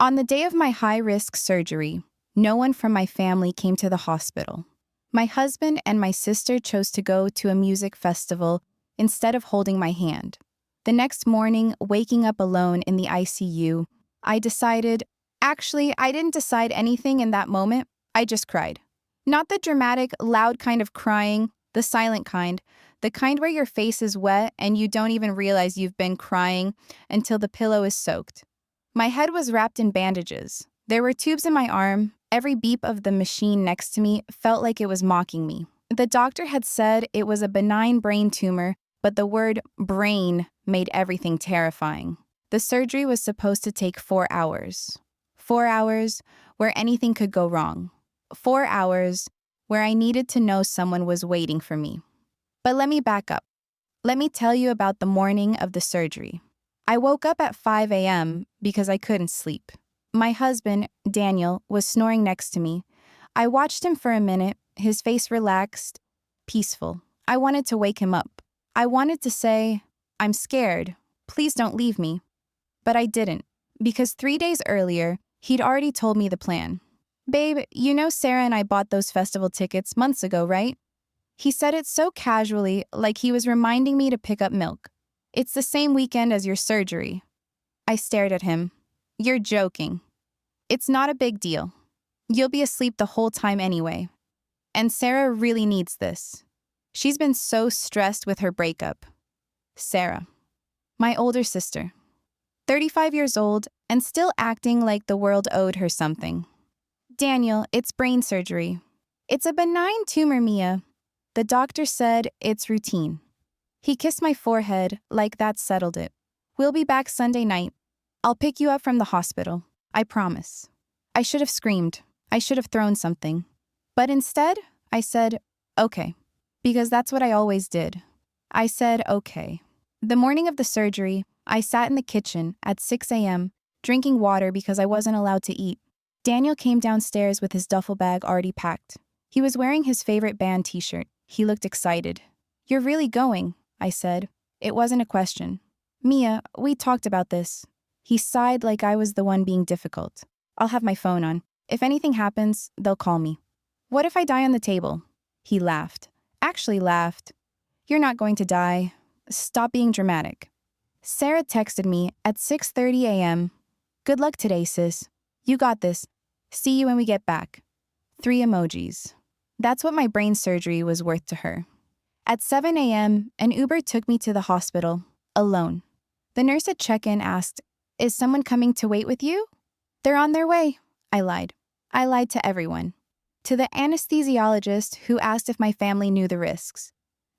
On the day of my high-risk surgery, no one from my family came to the hospital. My husband and my sister chose to go to a music festival instead of holding my hand. The next morning, waking up alone in the ICU, I didn't decide anything in that moment. I just cried. Not the dramatic, loud kind of crying, the silent kind, the kind where your face is wet and you don't even realize you've been crying until the pillow is soaked. My head was wrapped in bandages. There were tubes in my arm. Every beep of the machine next to me felt like it was mocking me. The doctor had said it was a benign brain tumor, but the word brain made everything terrifying. The surgery was supposed to take 4 hours. 4 hours where anything could go wrong. 4 hours where I needed to know someone was waiting for me. But let me back up. Let me tell you about the morning of the surgery. I woke up at 5 a.m. because I couldn't sleep. My husband, Daniel, was snoring next to me. I watched him for a minute, his face relaxed, peaceful. I wanted to wake him up. I wanted to say, "I'm scared. Please don't leave me." But I didn't, because 3 days earlier, he'd already told me the plan. "Babe, you know Sarah and I bought those festival tickets months ago, right?" He said it so casually, like he was reminding me to pick up milk. "It's the same weekend as your surgery." I stared at him. "You're joking." "It's not a big deal. You'll be asleep the whole time anyway. And Sarah really needs this. She's been so stressed with her breakup." Sarah, my older sister, 35 years old and still acting like the world owed her something. "Daniel, it's brain surgery. It's a benign tumor, Mia. The doctor said it's routine." He kissed my forehead like that settled it. "We'll be back Sunday night. I'll pick you up from the hospital. I promise." I should have screamed. I should have thrown something. But instead, I said, "Okay," because that's what I always did. I said, "Okay." The morning of the surgery, I sat in the kitchen at 6 a.m., drinking water because I wasn't allowed to eat. Daniel came downstairs with his duffel bag already packed. He was wearing his favorite band t-shirt. He looked excited. "You're really going," I said. It wasn't a question. "Mia, we talked about this." He sighed like I was the one being difficult. "I'll have my phone on. If anything happens, they'll call me." "What if I die on the table?" He laughed. Actually laughed. "You're not going to die. Stop being dramatic." Sarah texted me at 6:30 a.m. "Good luck today, sis. You got this. See you when we get back." 3 emojis. That's what my brain surgery was worth to her. At 7 a.m., an Uber took me to the hospital, alone. The nurse at check-in asked, "Is someone coming to wait with you?" "They're on their way." I lied. I lied to everyone. To the anesthesiologist who asked if my family knew the risks.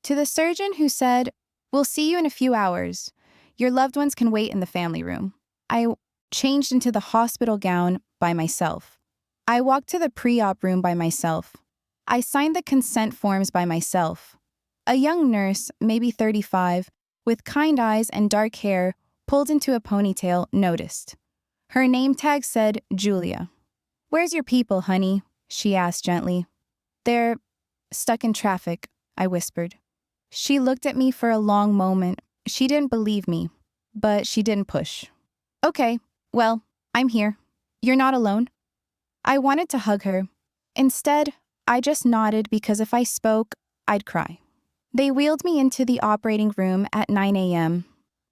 To the surgeon who said, "We'll see you in a few hours. Your loved ones can wait in the family room." I changed into the hospital gown by myself. I walked to the pre-op room by myself. I signed the consent forms by myself. A young nurse, maybe 35, with kind eyes and dark hair pulled into a ponytail, noticed. Her name tag said Julia. "Where's your people, honey?" she asked gently. "They're stuck in traffic," I whispered. She looked at me for a long moment. She didn't believe me, but she didn't push. "Okay, well, I'm here. You're not alone." I wanted to hug her. Instead, I just nodded because if I spoke, I'd cry. They wheeled me into the operating room at 9 a.m.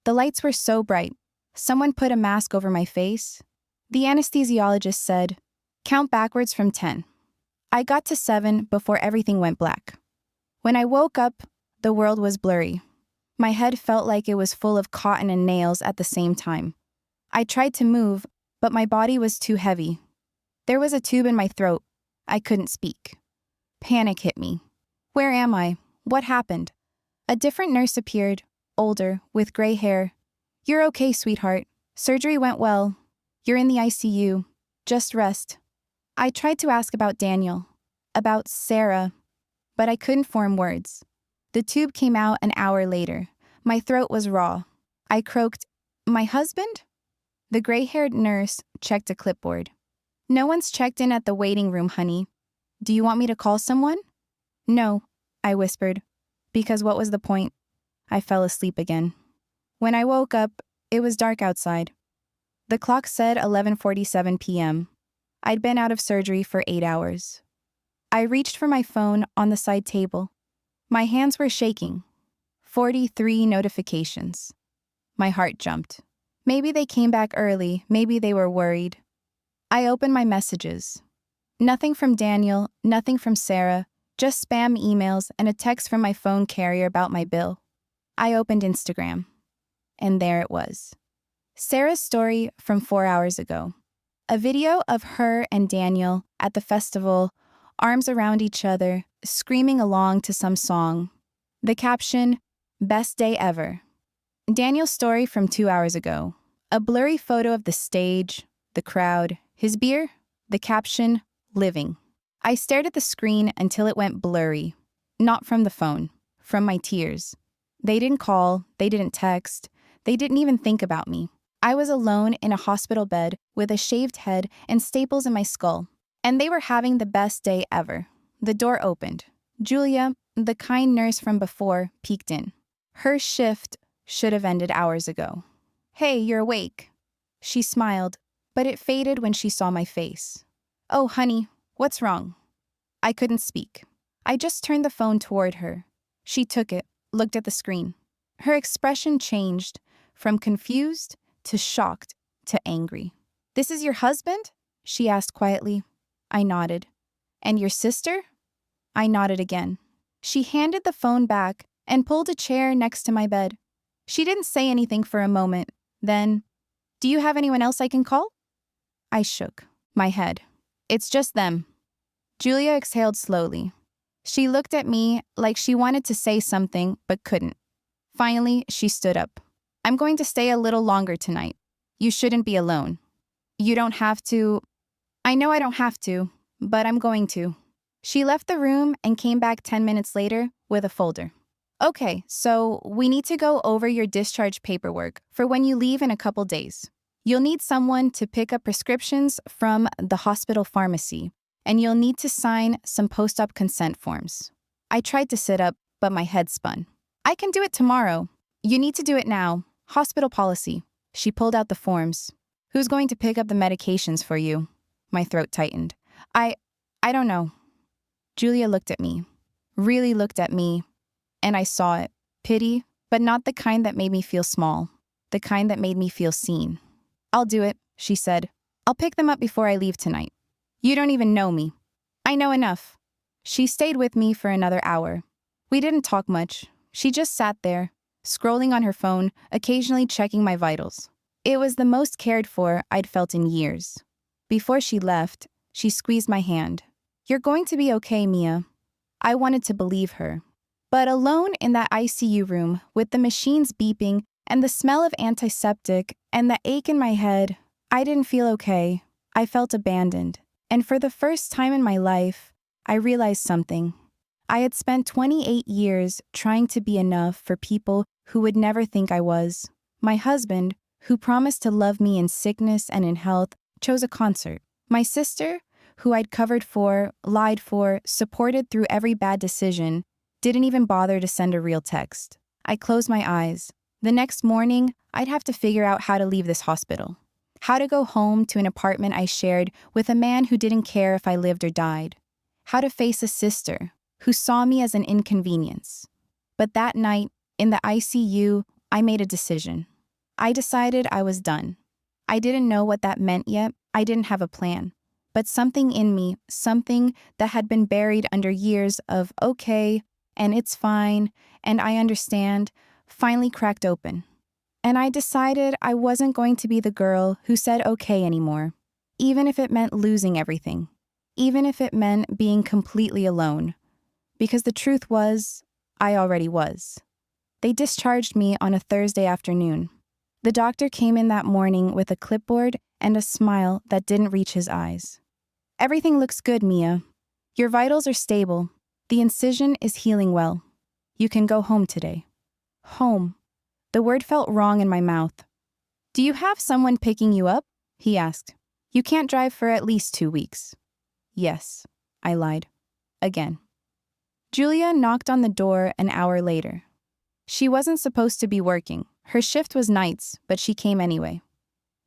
The lights were so bright. Someone put a mask over my face. The anesthesiologist said, "Count backwards from 10. I got to 7 before everything went black. When I woke up, the world was blurry. My head felt like it was full of cotton and nails at the same time. I tried to move, but my body was too heavy. There was a tube in my throat. I couldn't speak. Panic hit me. Where am I? What happened? A different nurse appeared, older, with gray hair. "You're okay, sweetheart. Surgery went well. You're in the ICU. Just rest." I tried to ask about Daniel, about Sarah, but I couldn't form words. The tube came out an hour later. My throat was raw. I croaked, "My husband?" The gray-haired nurse checked a clipboard. "No one's checked in at the waiting room, honey. Do you want me to call someone?" "No," I whispered, because what was the point? I fell asleep again. When I woke up, it was dark outside. The clock said 11:47 p.m. I'd been out of surgery for 8 hours. I reached for my phone on the side table. My hands were shaking. 43 notifications. My heart jumped. Maybe they came back early, maybe they were worried. I opened my messages. Nothing from Daniel, nothing from Sarah, just spam emails and a text from my phone carrier about my bill. I opened Instagram. And there it was. Sarah's story from 4 hours ago. A video of her and Daniel at the festival, arms around each other, screaming along to some song. The caption, "Best day ever." Daniel's story from 2 hours ago. A blurry photo of the stage, the crowd, his beer, the caption, "Living." I stared at the screen until it went blurry. Not from the phone, from my tears. They didn't call, they didn't text, they didn't even think about me. I was alone in a hospital bed with a shaved head and staples in my skull. And they were having the best day ever. The door opened. Julia, the kind nurse from before, peeked in. Her shift should have ended hours ago. "Hey, you're awake." She smiled, but it faded when she saw my face. "Oh, honey, what's wrong?" I couldn't speak. I just turned the phone toward her. She took it, looked at the screen. Her expression changed from confused to shocked to angry. "This is your husband?" she asked quietly. I nodded. "And your sister?" I nodded again. She handed the phone back and pulled a chair next to my bed. She didn't say anything for a moment. Then, "Do you have anyone else I can call?" I shook my head. "It's just them." Julia exhaled slowly. She looked at me like she wanted to say something but couldn't. Finally, she stood up. "I'm going to stay a little longer tonight. You shouldn't be alone. You don't have to." "I know I don't have to, but I'm going to." She left the room and came back 10 minutes later with a folder. "Okay, so we need to go over your discharge paperwork for when you leave in a couple days. You'll need someone to pick up prescriptions from the hospital pharmacy, and you'll need to sign some post-op consent forms." I tried to sit up, but my head spun. "I can do it tomorrow. You need to do it now. Hospital policy." She pulled out the forms. "Who's going to pick up the medications for you?" My throat tightened. I don't know." Julia looked at me, really looked at me, and I saw it. Pity, but not the kind that made me feel small, the kind that made me feel seen. "I'll do it," she said. "I'll pick them up before I leave tonight. You don't even know me." "I know enough." She stayed with me for another hour. We didn't talk much. She just sat there, scrolling on her phone, occasionally checking my vitals. It was the most cared for I'd felt in years. Before she left, she squeezed my hand. "You're going to be okay, Mia." I wanted to believe her. But alone in that ICU room, with the machines beeping and the smell of antiseptic and the ache in my head, I didn't feel okay. I felt abandoned. And for the first time in my life, I realized something. I had spent 28 years trying to be enough for people who would never think I was. My husband, who promised to love me in sickness and in health, chose a concert. My sister, who I'd covered for, lied for, supported through every bad decision, didn't even bother to send a real text. I closed my eyes. The next morning, I'd have to figure out how to leave this hospital. How to go home to an apartment I shared with a man who didn't care if I lived or died. How to face a sister who saw me as an inconvenience. But that night, in the ICU, I made a decision. I decided I was done. I didn't know what that meant yet. I didn't have a plan. But something in me, something that had been buried under years of okay, and it's fine, and I understand, finally cracked open. And I decided I wasn't going to be the girl who said okay anymore, even if it meant losing everything, even if it meant being completely alone. Because the truth was, I already was. They discharged me on a Thursday afternoon. The doctor came in that morning with a clipboard and a smile that didn't reach his eyes. "Everything looks good, Mia. Your vitals are stable. The incision is healing well. You can go home today." Home. The word felt wrong in my mouth. "Do you have someone picking you up?" he asked. "You can't drive for at least 2 weeks." "Yes," I lied. Again. Julia knocked on the door an hour later. She wasn't supposed to be working. Her shift was nights, but she came anyway.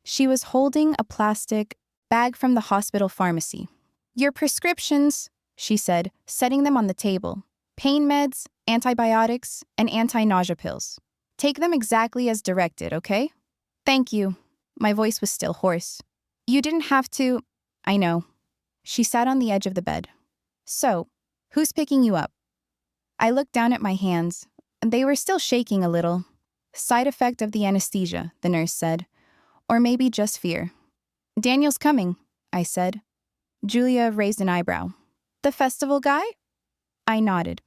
She was holding a plastic bag from the hospital pharmacy. Your prescriptions, she said, setting them on the table. Pain meds, antibiotics, and anti-nausea pills. Take them exactly as directed, okay? Thank you. My voice was still hoarse. You didn't have to. I know. She sat on the edge of the bed. So, who's picking you up? I looked down at my hands. They were still shaking a little. Side effect of the anesthesia, the nurse said. Or maybe just fear. Daniel's coming, I said. Julia raised an eyebrow. The festival guy? I nodded.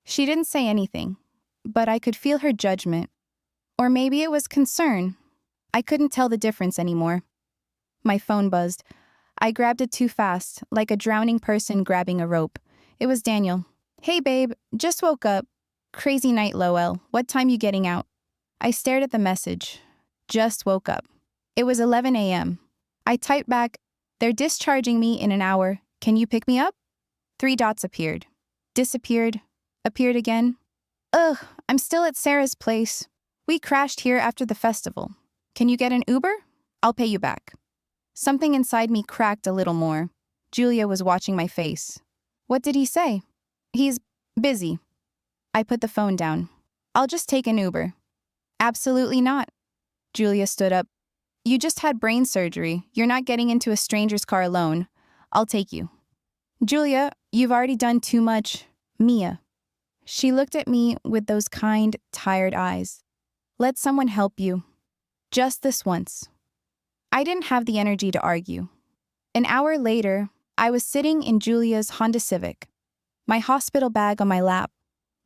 She didn't say anything, but I could feel her judgment. Or maybe it was concern. I couldn't tell the difference anymore. My phone buzzed. I grabbed it too fast, like a drowning person grabbing a rope. It was Daniel. Hey babe, just woke up. Crazy night, Lowell. What time you getting out? I stared at the message. Just woke up. It was 11 a.m. I typed back, they're discharging me in an hour. Can you pick me up? 3 dots appeared. Disappeared. Appeared again. Ugh, I'm still at Sarah's place. We crashed here after the festival. Can you get an Uber? I'll pay you back. Something inside me cracked a little more. Julia was watching my face. What did he say? He's busy. I put the phone down. I'll just take an Uber. Absolutely not. Julia stood up. You just had brain surgery. You're not getting into a stranger's car alone. I'll take you. Julia, you've already done too much. Mia. She looked at me with those kind, tired eyes. Let someone help you. Just this once. I didn't have the energy to argue. An hour later, I was sitting in Julia's Honda Civic, my hospital bag on my lap,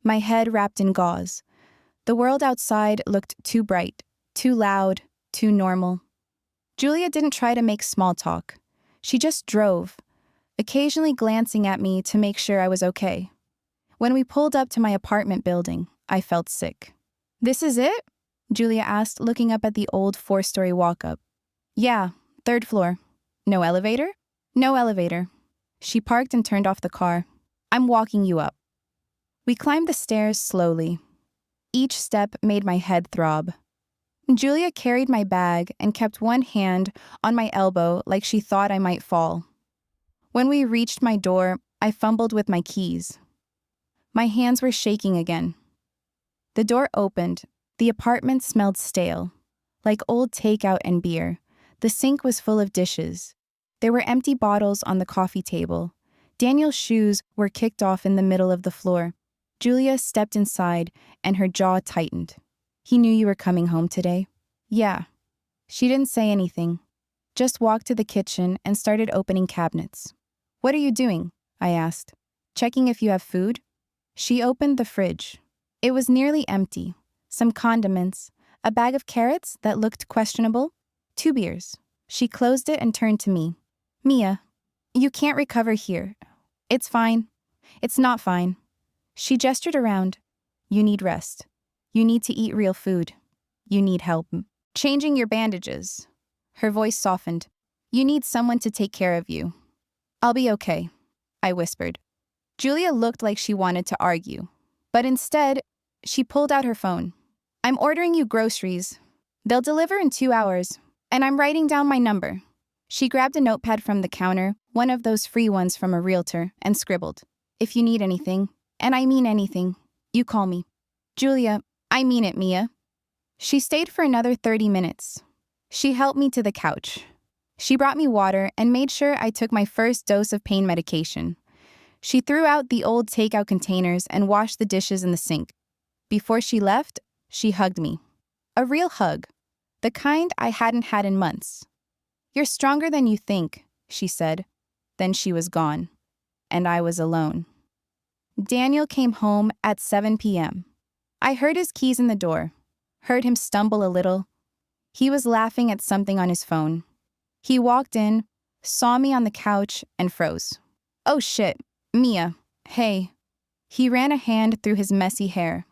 my head wrapped in gauze. The world outside looked too bright, too loud, too normal. Julia didn't try to make small talk. She just drove, occasionally glancing at me to make sure I was okay. When we pulled up to my apartment building, I felt sick. This is it? Julia asked, looking up at the old 4-story walk-up. Yeah, 3rd floor. No elevator? No elevator. She parked and turned off the car. I'm walking you up. We climbed the stairs slowly. Each step made my head throb. Julia carried my bag and kept one hand on my elbow like she thought I might fall. When we reached my door, I fumbled with my keys. My hands were shaking again. The door opened. The apartment smelled stale, like old takeout and beer. The sink was full of dishes. There were empty bottles on the coffee table. Daniel's shoes were kicked off in the middle of the floor. Julia stepped inside, and her jaw tightened. He knew you were coming home today? Yeah. She didn't say anything, just walked to the kitchen and started opening cabinets. What are you doing? I asked. Checking if you have food? She opened the fridge. It was nearly empty. Some condiments, a bag of carrots that looked questionable, 2 beers. She closed it and turned to me. Mia, you can't recover here. It's fine. It's not fine. She gestured around. You need rest. You need to eat real food. You need help. Changing your bandages. Her voice softened. You need someone to take care of you. I'll be okay, I whispered. Julia looked like she wanted to argue, but instead, she pulled out her phone. I'm ordering you groceries. They'll deliver in 2 hours, and I'm writing down my number. She grabbed a notepad from the counter, one of those free ones from a realtor, and scribbled. If you need anything, and I mean anything, you call me. Julia, I mean it, Mia. She stayed for another 30 minutes. She helped me to the couch. She brought me water and made sure I took my first dose of pain medication. She threw out the old takeout containers and washed the dishes in the sink. Before she left, she hugged me. A real hug, the kind I hadn't had in months. You're stronger than you think, she said. Then she was gone, and I was alone. Daniel came home at 7 p.m. I heard his keys in the door, heard him stumble a little. He was laughing at something on his phone. He walked in, saw me on the couch, and froze. Oh shit, Mia, hey. He ran a hand through his messy hair.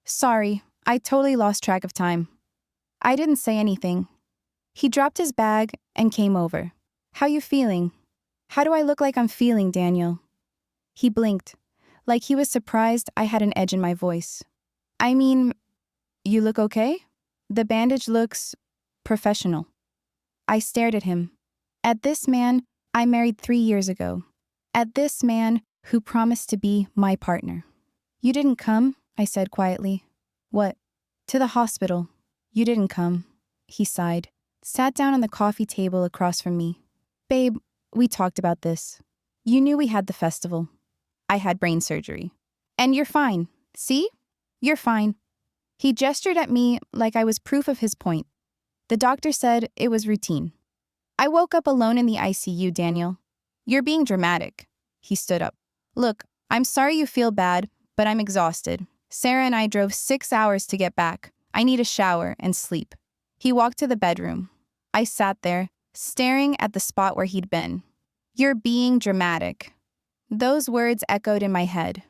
Sorry, I totally lost track of time. I didn't say anything. He dropped his bag and came over. How you feeling? How do I look like I'm feeling, Daniel? He blinked, like he was surprised I had an edge in my voice. I mean, you look okay? The bandage looks professional. I stared at him. At this man I married 3 years ago. At this man who promised to be my partner. You didn't come, I said quietly. What? To the hospital. You didn't come. He sighed, sat down on the coffee table across from me. Babe, we talked about this. You knew we had the festival. I had brain surgery. And you're fine. See? You're fine. He gestured at me like I was proof of his point. The doctor said it was routine. I woke up alone in the ICU, Daniel. You're being dramatic. He stood up. Look, I'm sorry you feel bad, but I'm exhausted. Sarah and I drove 6 hours to get back. I need a shower and sleep. He walked to the bedroom. I sat there, staring at the spot where he'd been. You're being dramatic. Those words echoed in my head.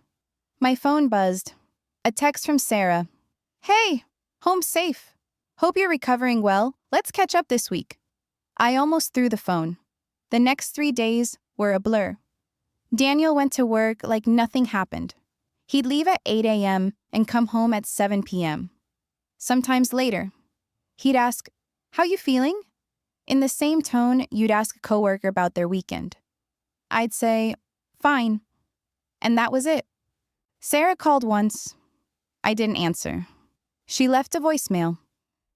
My phone buzzed. A text from Sarah. Hey, home safe. Hope you're recovering well. Let's catch up this week. I almost threw the phone. The next 3 days were a blur. Daniel went to work like nothing happened. He'd leave at 8 a.m. and come home at 7 p.m. Sometimes later. He'd ask, "How you feeling?" In the same tone you'd ask a coworker about their weekend. I'd say, "Fine." And that was it. Sarah called once. I didn't answer. She left a voicemail.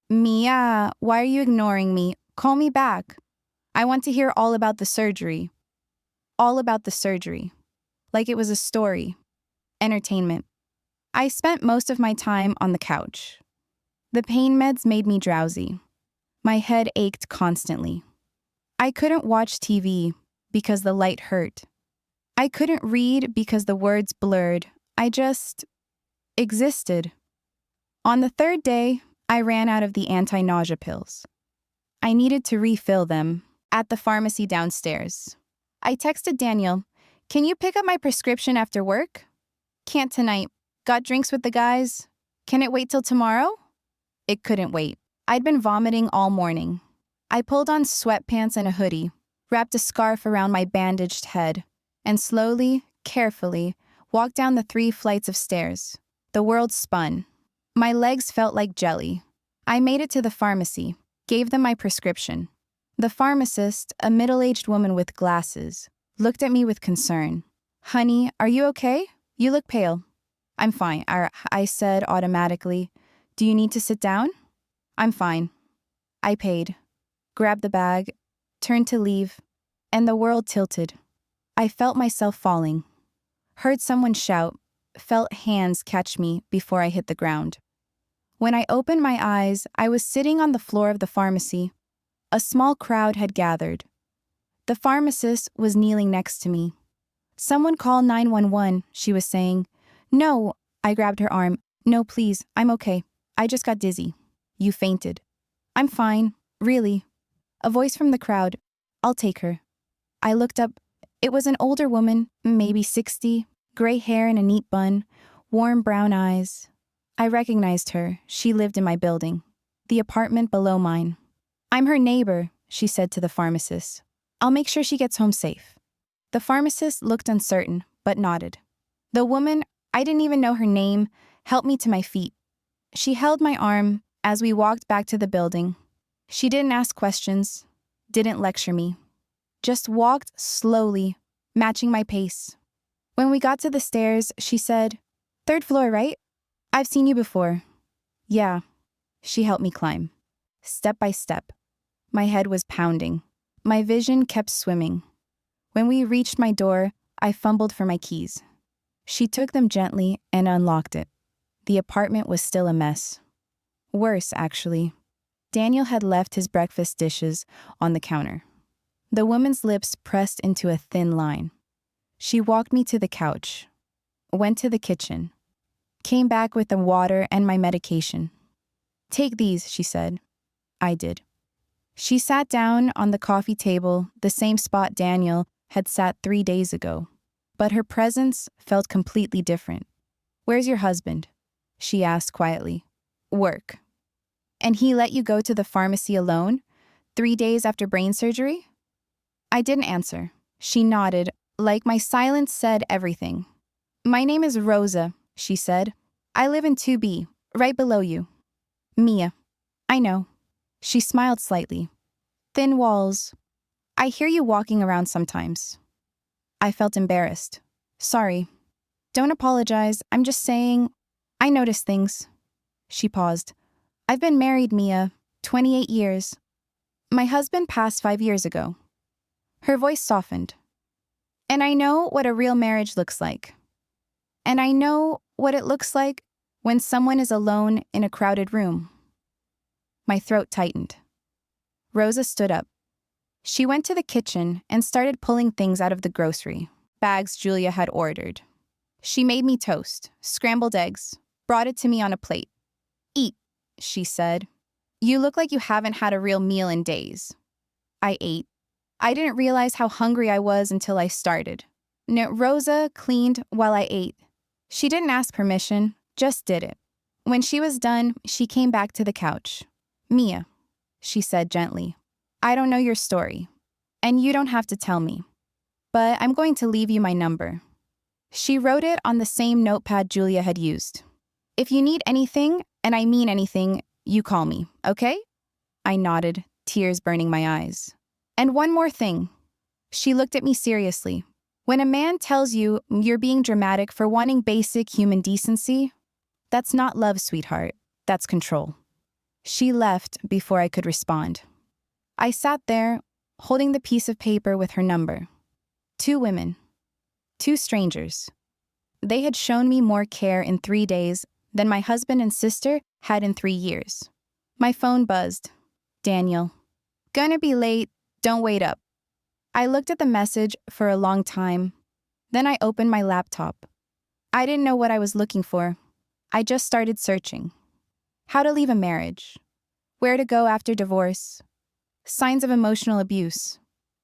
Mia, why are you ignoring me? Call me back. I want to hear all about the surgery. All about the surgery. Like it was a story. Entertainment. I spent most of my time on the couch. The pain meds made me drowsy. My head ached constantly. I couldn't watch TV because the light hurt. I couldn't read because the words blurred. I just existed. On the 3rd day, I ran out of the anti-nausea pills. I needed to refill them at the pharmacy downstairs. I texted Daniel, "Can you pick up my prescription after work?" "Can't tonight. Got drinks with the guys. Can it wait till tomorrow?" It couldn't wait. I'd been vomiting all morning. I pulled on sweatpants and a hoodie, wrapped a scarf around my bandaged head, and slowly, carefully, walked down the 3 flights of stairs. The world spun. My legs felt like jelly. I made it to the pharmacy, gave them my prescription. The pharmacist, a middle-aged woman with glasses, looked at me with concern. "Honey, are you okay? You look pale." "I'm fine," I said automatically. "Do you need to sit down?" "I'm fine." I paid, grabbed the bag, turned to leave, and the world tilted. I felt myself falling. Heard someone shout, felt hands catch me before I hit the ground. When I opened my eyes, I was sitting on the floor of the pharmacy. A small crowd had gathered. The pharmacist was kneeling next to me. "Someone call 911, she was saying. "No," I grabbed her arm. "No, please, I'm okay. I just got dizzy." "You fainted." "I'm fine, really." A voice from the crowd. "I'll take her." I looked up. It was an older woman, maybe 60, gray hair in a neat bun, warm brown eyes. I recognized her. She lived in my building, the apartment below mine. "I'm her neighbor," she said to the pharmacist. "I'll make sure she gets home safe." The pharmacist looked uncertain, but nodded. The woman, I didn't even know her name, helped me to my feet. She held my arm as we walked back to the building. She didn't ask questions, didn't lecture me, just walked slowly, matching my pace. When we got to the stairs, she said, "3rd floor, right? I've seen you before." "Yeah." She helped me climb. Step by step. My head was pounding. My vision kept swimming. When we reached my door, I fumbled for my keys. She took them gently and unlocked it. The apartment was still a mess. Worse, actually. Daniel had left his breakfast dishes on the counter. The woman's lips pressed into a thin line. She walked me to the couch, went to the kitchen, came back with the water and my medication. "Take these," she said. I did. She sat down on the coffee table, the same spot Daniel had sat 3 days ago. But her presence felt completely different. "Where's your husband?" she asked quietly. "Work." "And he let you go to the pharmacy alone, 3 days after brain surgery?" I didn't answer. She nodded, like my silence said everything. "My name is Rosa," she said. "I live in 2B, right below you." "Mia." "I know." She smiled slightly. Thin walls. I hear you walking around sometimes. I felt embarrassed. Sorry. Don't apologize. I'm just saying, I notice things. She paused. I've been married, Mia, 28 years. My husband passed 5 years ago. Her voice softened. And I know what a real marriage looks like. And I know what it looks like when someone is alone in a crowded room. My throat tightened. Rosa stood up. She went to the kitchen and started pulling things out of the grocery bags Julia had ordered. She made me toast, scrambled eggs, brought it to me on a plate. Eat, she said. You look like you haven't had a real meal in days. I ate. I didn't realize how hungry I was until I started. No, Rosa cleaned while I ate. She didn't ask permission, just did it. When she was done, she came back to the couch. Mia, she said gently, I don't know your story, and you don't have to tell me, but I'm going to leave you my number. She wrote it on the same notepad Julia had used. If you need anything, and I mean anything, you call me, okay? I nodded, tears burning my eyes. And one more thing. She looked at me seriously. When a man tells you you're being dramatic for wanting basic human decency, that's not love, sweetheart. That's control. She left before I could respond. I sat there, holding the piece of paper with her number. 2 women. 2 strangers. They had shown me more care in 3 days than my husband and sister had in 3 years. My phone buzzed. Daniel. Gonna be late, don't wait up. I looked at the message for a long time. Then I opened my laptop. I didn't know what I was looking for. I just started searching. How to leave a marriage. Where to go after divorce. Signs of emotional abuse.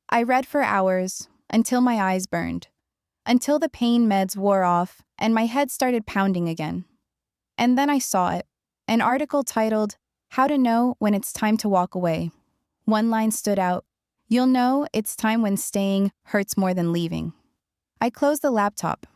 I read for hours until my eyes burned. Until the pain meds wore off and my head started pounding again. And then I saw it, an article titled, How to Know When It's Time to Walk Away. One line stood out, You'll know it's time when staying hurts more than leaving. I closed the laptop,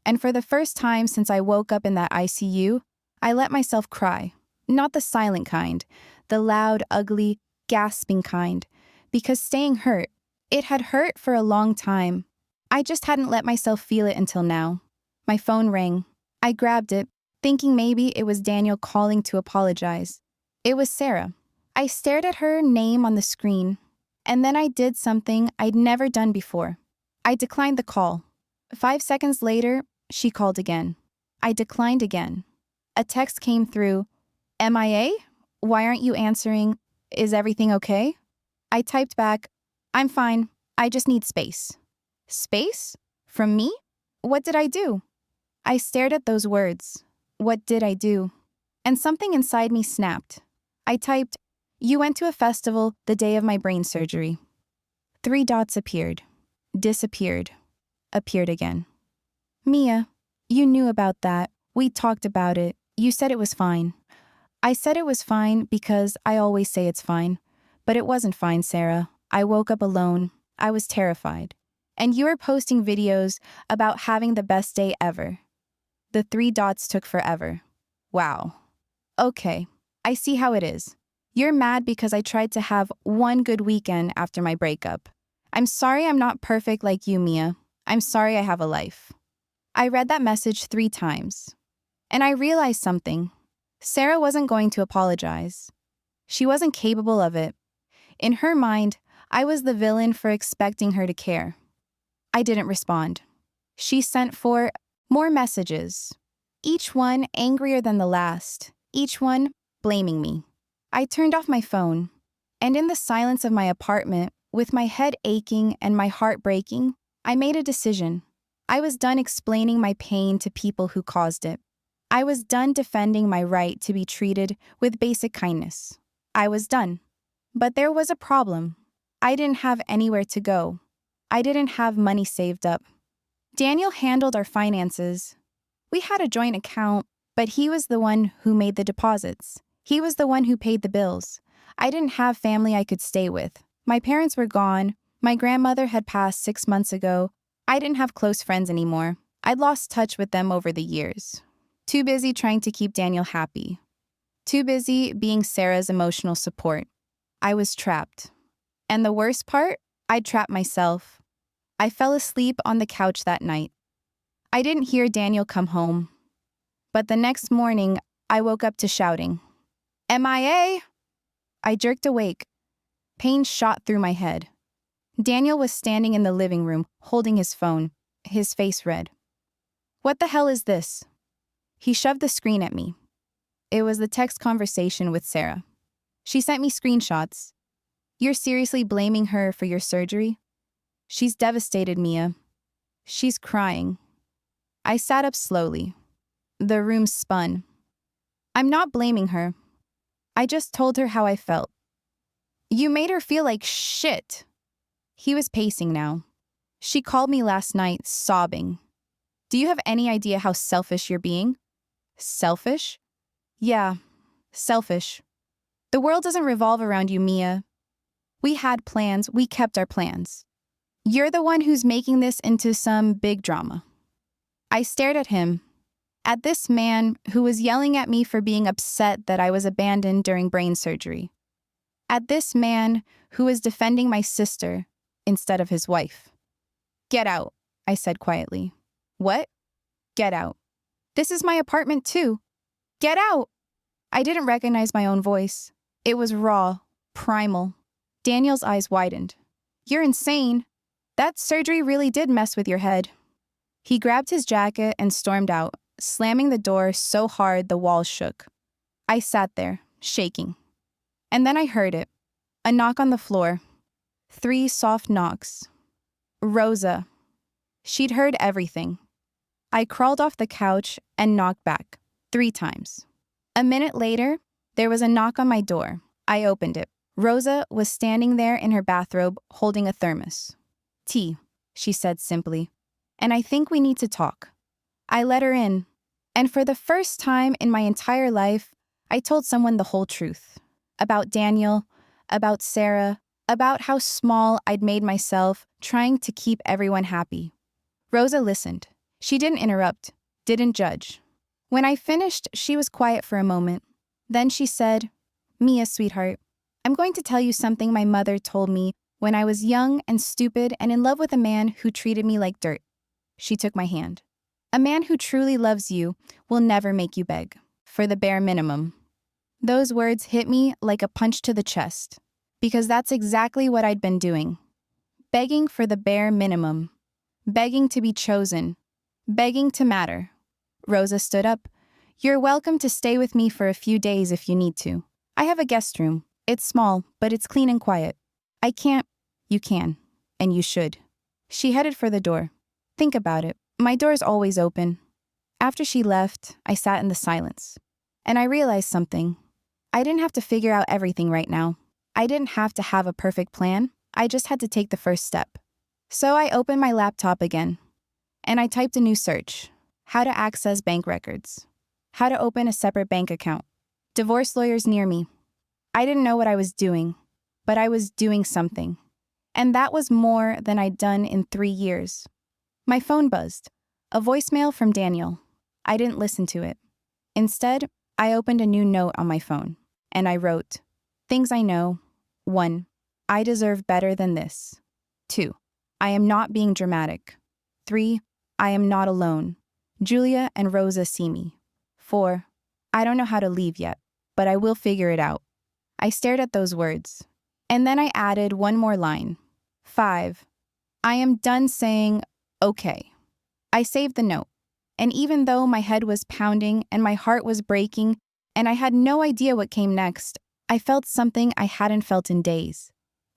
and for the first time since I woke up in that ICU, I let myself cry. Not the silent kind, the loud, ugly, gasping kind, because staying hurt. It had hurt for a long time. I just hadn't let myself feel it until now. My phone rang. I grabbed it, thinking maybe it was Daniel calling to apologize. It was Sarah. I stared at her name on the screen, and then I did something I'd never done before. I declined the call. 5 seconds later, she called again. I declined again. A text came through. MIA? Why aren't you answering? Is everything okay? I typed back, I'm fine. I just need space. Space? From me? What did I do? I stared at those words. What did I do? And something inside me snapped. I typed, You went to a festival the day of my brain surgery. 3 dots appeared. Disappeared. Appeared again. Mia, you knew about that. We talked about it. You said it was fine. I said it was fine because I always say it's fine. But it wasn't fine, Sarah. I woke up alone. I was terrified. And you were posting videos about having the best day ever. The 3 dots took forever. Wow. Okay, I see how it is. You're mad because I tried to have one good weekend after my breakup. I'm sorry I'm not perfect like you, Mia. I'm sorry I have a life. I read that message 3 times. And I realized something. Sarah wasn't going to apologize. She wasn't capable of it. In her mind, I was the villain for expecting her to care. I didn't respond. She sent 4 more messages, each one angrier than the last, each one blaming me. I turned off my phone, and in the silence of my apartment, with my head aching and my heart breaking, I made a decision. I was done explaining my pain to people who caused it. I was done defending my right to be treated with basic kindness. I was done. But there was a problem. I didn't have anywhere to go. I didn't have money saved up. Daniel handled our finances. We had a joint account, but he was the one who made the deposits. He was the one who paid the bills. I didn't have family I could stay with. My parents were gone. My grandmother had passed 6 months ago. I didn't have close friends anymore. I'd lost touch with them over the years. Too busy trying to keep Daniel happy. Too busy being Sarah's emotional support. I was trapped. And the worst part? I trapped myself. I fell asleep on the couch that night. I didn't hear Daniel come home. But the next morning, I woke up to shouting, MIA! I jerked awake. Pain shot through my head. Daniel was standing in the living room, holding his phone, his face red. What the hell is this? He shoved the screen at me. It was the text conversation with Sarah. She sent me screenshots. You're seriously blaming her for your surgery? She's devastated, Mia. She's crying. I sat up slowly. The room spun. I'm not blaming her. I just told her how I felt. You made her feel like shit. He was pacing now. She called me last night, sobbing. Do you have any idea how selfish you're being? Selfish? Yeah, selfish. The world doesn't revolve around you, Mia. We had plans, we kept our plans. You're the one who's making this into some big drama. I stared at him, at this man who was yelling at me for being upset that I was abandoned during brain surgery. At this man who was defending my sister instead of his wife. Get out, I said quietly. What? Get out. This is my apartment too. Get out! I didn't recognize my own voice. It was raw, primal. Daniel's eyes widened. You're insane. That surgery really did mess with your head. He grabbed his jacket and stormed out, slamming the door so hard the walls shook. I sat there, shaking. And then I heard it. A knock on the floor. 3 soft knocks. Rosa. She'd heard everything. I crawled off the couch and knocked back, 3 times. A minute later, there was a knock on my door. I opened it. Rosa was standing there in her bathrobe, holding a thermos. Tea, she said simply. And I think we need to talk. I let her in. And for the first time in my entire life, I told someone the whole truth. About Daniel, about Sarah, about how small I'd made myself, trying to keep everyone happy. Rosa listened. She didn't interrupt, didn't judge. When I finished, she was quiet for a moment. Then she said, Mia, sweetheart, I'm going to tell you something my mother told me when I was young and stupid and in love with a man who treated me like dirt. She took my hand. A man who truly loves you will never make you beg, for the bare minimum. Those words hit me like a punch to the chest, because that's exactly what I'd been doing. Begging for the bare minimum. Begging to be chosen. Begging to matter. Rosa stood up. You're welcome to stay with me for a few days if you need to. I have a guest room. It's small, but it's clean and quiet. I can't. You can. And you should. She headed for the door. Think about it. My door's always open. After she left, I sat in the silence. And I realized something. I didn't have to figure out everything right now. I didn't have to have a perfect plan. I just had to take the first step. So I opened my laptop again. And I typed a new search. How to access bank records. How to open a separate bank account. Divorce lawyers near me. I didn't know what I was doing, but I was doing something. And that was more than I'd done in 3 years. My phone buzzed. A voicemail from Daniel. I didn't listen to it. Instead, I opened a new note on my phone, and I wrote, Things I know. 1. I deserve better than this. 2. I am not being dramatic. 3. I am not alone. Julia and Rosa see me. 4. I don't know how to leave yet, but I will figure it out. I stared at those words, and then I added one more line. 5. I am done saying, okay. I saved the note, and even though my head was pounding and my heart was breaking, and I had no idea what came next, I felt something I hadn't felt in days.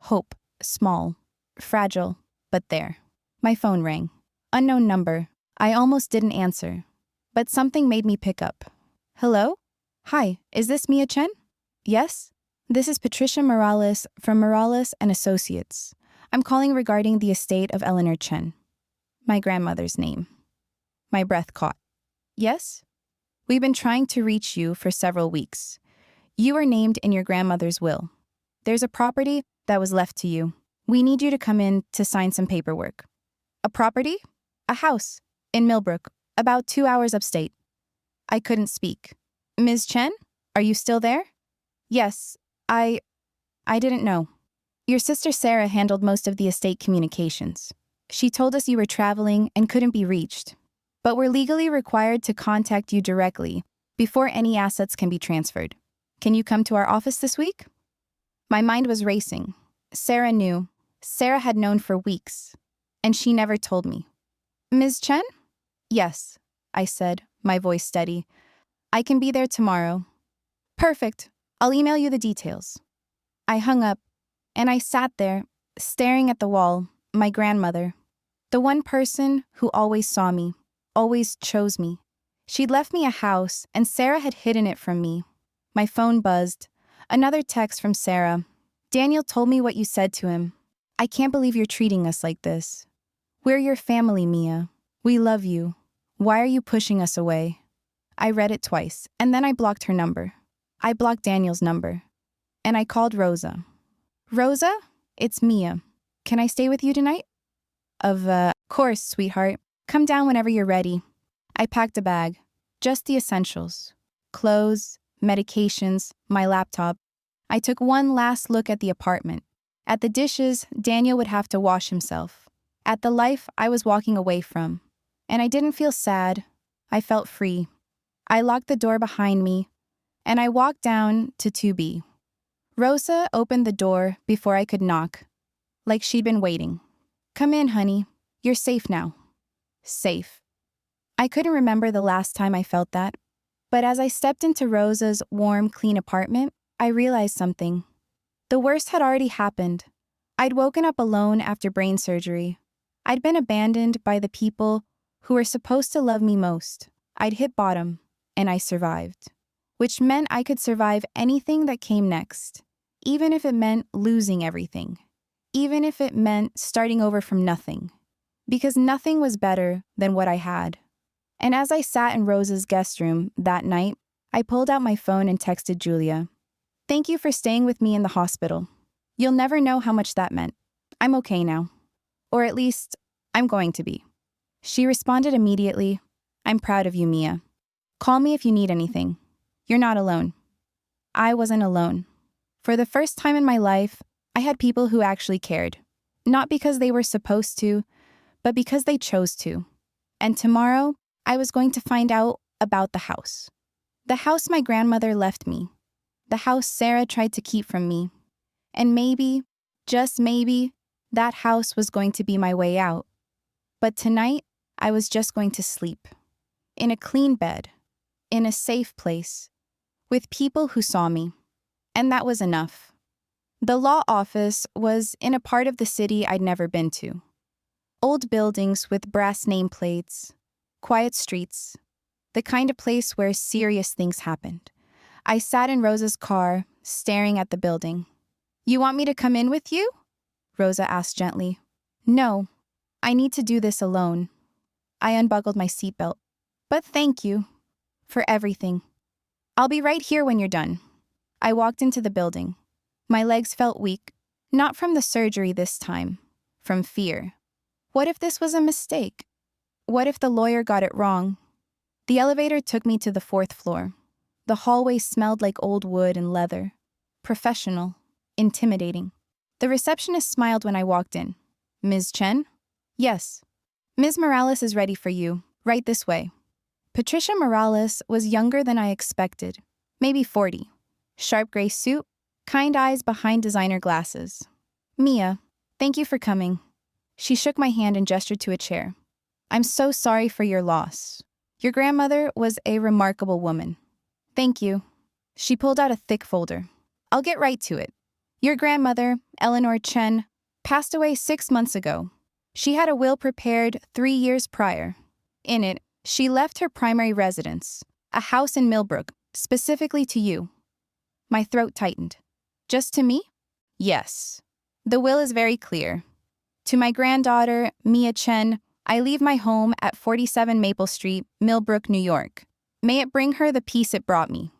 Hope, small, fragile, but there. My phone rang. Unknown number. I almost didn't answer, but something made me pick up. Hello? Hi, is this Mia Chen? Yes? This is Patricia Morales from Morales and Associates. I'm calling regarding the estate of Eleanor Chen. My grandmother's name. My breath caught. Yes? We've been trying to reach you for several weeks. You are named in your grandmother's will. There's a property that was left to you. We need you to come in to sign some paperwork. A property? A house. In Millbrook, about 2 hours upstate. I couldn't speak. Ms. Chen, are you still there? Yes, I didn't know. Your sister Sarah handled most of the estate communications. She told us you were traveling and couldn't be reached, but we're legally required to contact you directly before any assets can be transferred. Can you come to our office this week? My mind was racing. Sarah knew. Sarah had known for weeks, and she never told me. Ms. Chen? Yes, I said, my voice steady. I can be there tomorrow. Perfect. I'll email you the details. I hung up, and I sat there, staring at the wall, my grandmother. The one person who always saw me, always chose me. She'd left me a house, and Sarah had hidden it from me. My phone buzzed. Another text from Sarah. Daniel told me what you said to him. I can't believe you're treating us like this. We're your family, Mia. We love you. Why are you pushing us away? I read it twice, and then I blocked her number. I blocked Daniel's number. And I called Rosa. Rosa? It's Mia. Can I stay with you tonight? Of course, sweetheart. Come down whenever you're ready. I packed a bag. Just the essentials. Clothes, medications, my laptop. I took one last look at the apartment. At the dishes Daniel would have to wash himself. At the life I was walking away from. And I didn't feel sad. I felt free. I locked the door behind me, and I walked down to 2B. Rosa opened the door before I could knock, like she'd been waiting. Come in, honey. You're safe now. Safe. I couldn't remember the last time I felt that, but as I stepped into Rosa's warm, clean apartment, I realized something. The worst had already happened. I'd woken up alone after brain surgery. I'd been abandoned by the people who were supposed to love me most. I'd hit bottom, and I survived, which meant I could survive anything that came next, even if it meant losing everything, even if it meant starting over from nothing, because nothing was better than what I had. And as I sat in Rosa's guest room that night, I pulled out my phone and texted Julia. Thank you for staying with me in the hospital. You'll never know how much that meant. I'm okay now. Or at least, I'm going to be. She responded immediately. I'm proud of you, Mia. Call me if you need anything. You're not alone. I wasn't alone. For the first time in my life, I had people who actually cared. Not because they were supposed to, but because they chose to. And tomorrow, I was going to find out about the house. The house my grandmother left me. The house Sarah tried to keep from me. And maybe, just maybe, that house was going to be my way out. But tonight, I was just going to sleep. In a clean bed. In a safe place. With people who saw me. And that was enough. The law office was in a part of the city I'd never been to. Old buildings with brass nameplates. Quiet streets. The kind of place where serious things happened. I sat in Rosa's car, staring at the building. You want me to come in with you? Rosa asked gently. No, I need to do this alone. I unbuckled my seatbelt. But thank you. For everything. I'll be right here when you're done. I walked into the building. My legs felt weak, not from the surgery this time, from fear. What if this was a mistake? What if the lawyer got it wrong? The elevator took me to the 4th floor. The hallway smelled like old wood and leather. Professional. Intimidating. The receptionist smiled when I walked in. Ms. Chen? Yes. Ms. Morales is ready for you. Right this way. Patricia Morales was younger than I expected. Maybe 40. Sharp gray suit, kind eyes behind designer glasses. Mia, thank you for coming. She shook my hand and gestured to a chair. I'm so sorry for your loss. Your grandmother was a remarkable woman. Thank you. She pulled out a thick folder. I'll get right to it. Your grandmother, Eleanor Chen, passed away 6 months ago. She had a will prepared 3 years prior. In it, she left her primary residence, a house in Millbrook, specifically to you. My throat tightened. Just to me? Yes. The will is very clear. To my granddaughter, Mia Chen, I leave my home at 47 Maple Street, Millbrook, New York. May it bring her the peace it brought me.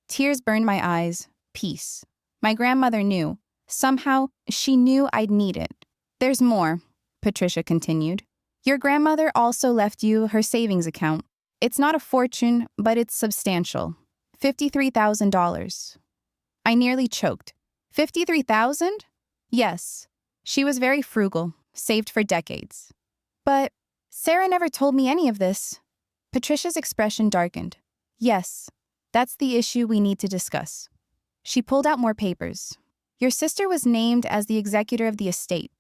Tears burned my eyes. Peace. My grandmother knew. Somehow, she knew I'd need it. There's more, Patricia continued. Your grandmother also left you her savings account. It's not a fortune, but it's substantial. $53,000. I nearly choked. $53,000? Yes. She was very frugal, saved for decades. But Sarah never told me any of this. Patricia's expression darkened. Yes, that's the issue we need to discuss. She pulled out more papers. Your sister was named as the executor of the estate.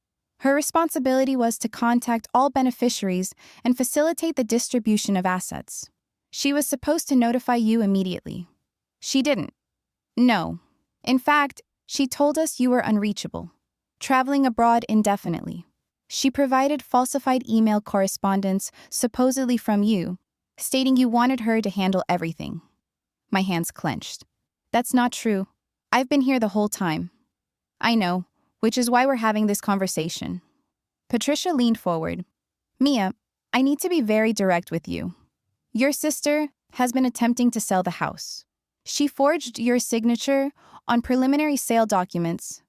Her responsibility was to contact all beneficiaries and facilitate the distribution of assets. She was supposed to notify you immediately. She didn't. No. In fact, she told us you were unreachable, traveling abroad indefinitely. She provided falsified email correspondence, supposedly from you, stating you wanted her to handle everything. My hands clenched. That's not true. I've been here the whole time. I know, which is why we're having this conversation. Patricia leaned forward. Mia, I need to be very direct with you. Your sister has been attempting to sell the house. She forged your signature on preliminary sale documents.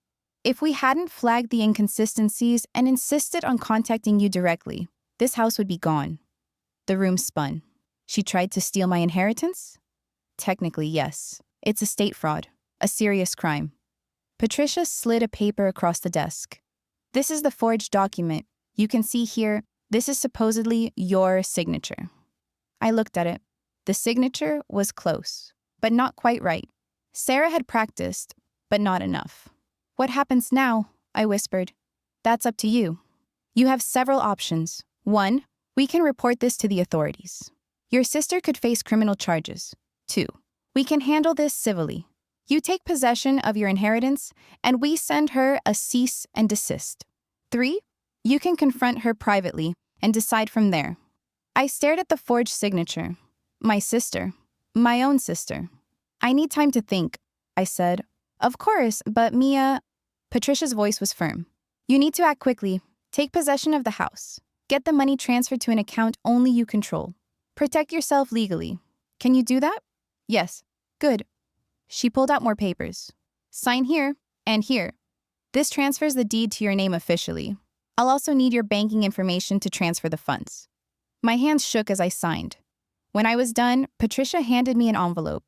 If we hadn't flagged the inconsistencies and insisted on contacting you directly, this house would be gone. The room spun. She tried to steal my inheritance? Technically, yes. It's a state fraud, a serious crime. Patricia slid a paper across the desk. This is the forged document. You can see here, this is supposedly your signature. I looked at it. The signature was close, but not quite right. Sarah had practiced, but not enough. What happens now? I whispered. That's up to you. You have several options. 1, we can report this to the authorities. Your sister could face criminal charges. 2, we can handle this civilly. You take possession of your inheritance, and we send her a cease and desist. 3, you can confront her privately and decide from there. I stared at the forged signature. My sister. My own sister. I need time to think, I said. Of course, but Mia... Patricia's voice was firm. You need to act quickly. Take possession of the house. Get the money transferred to an account only you control. Protect yourself legally. Can you do that? Yes. Good. She pulled out more papers. Sign here and here. This transfers the deed to your name officially. I'll also need your banking information to transfer the funds. My hands shook as I signed. When I was done, Patricia handed me an envelope.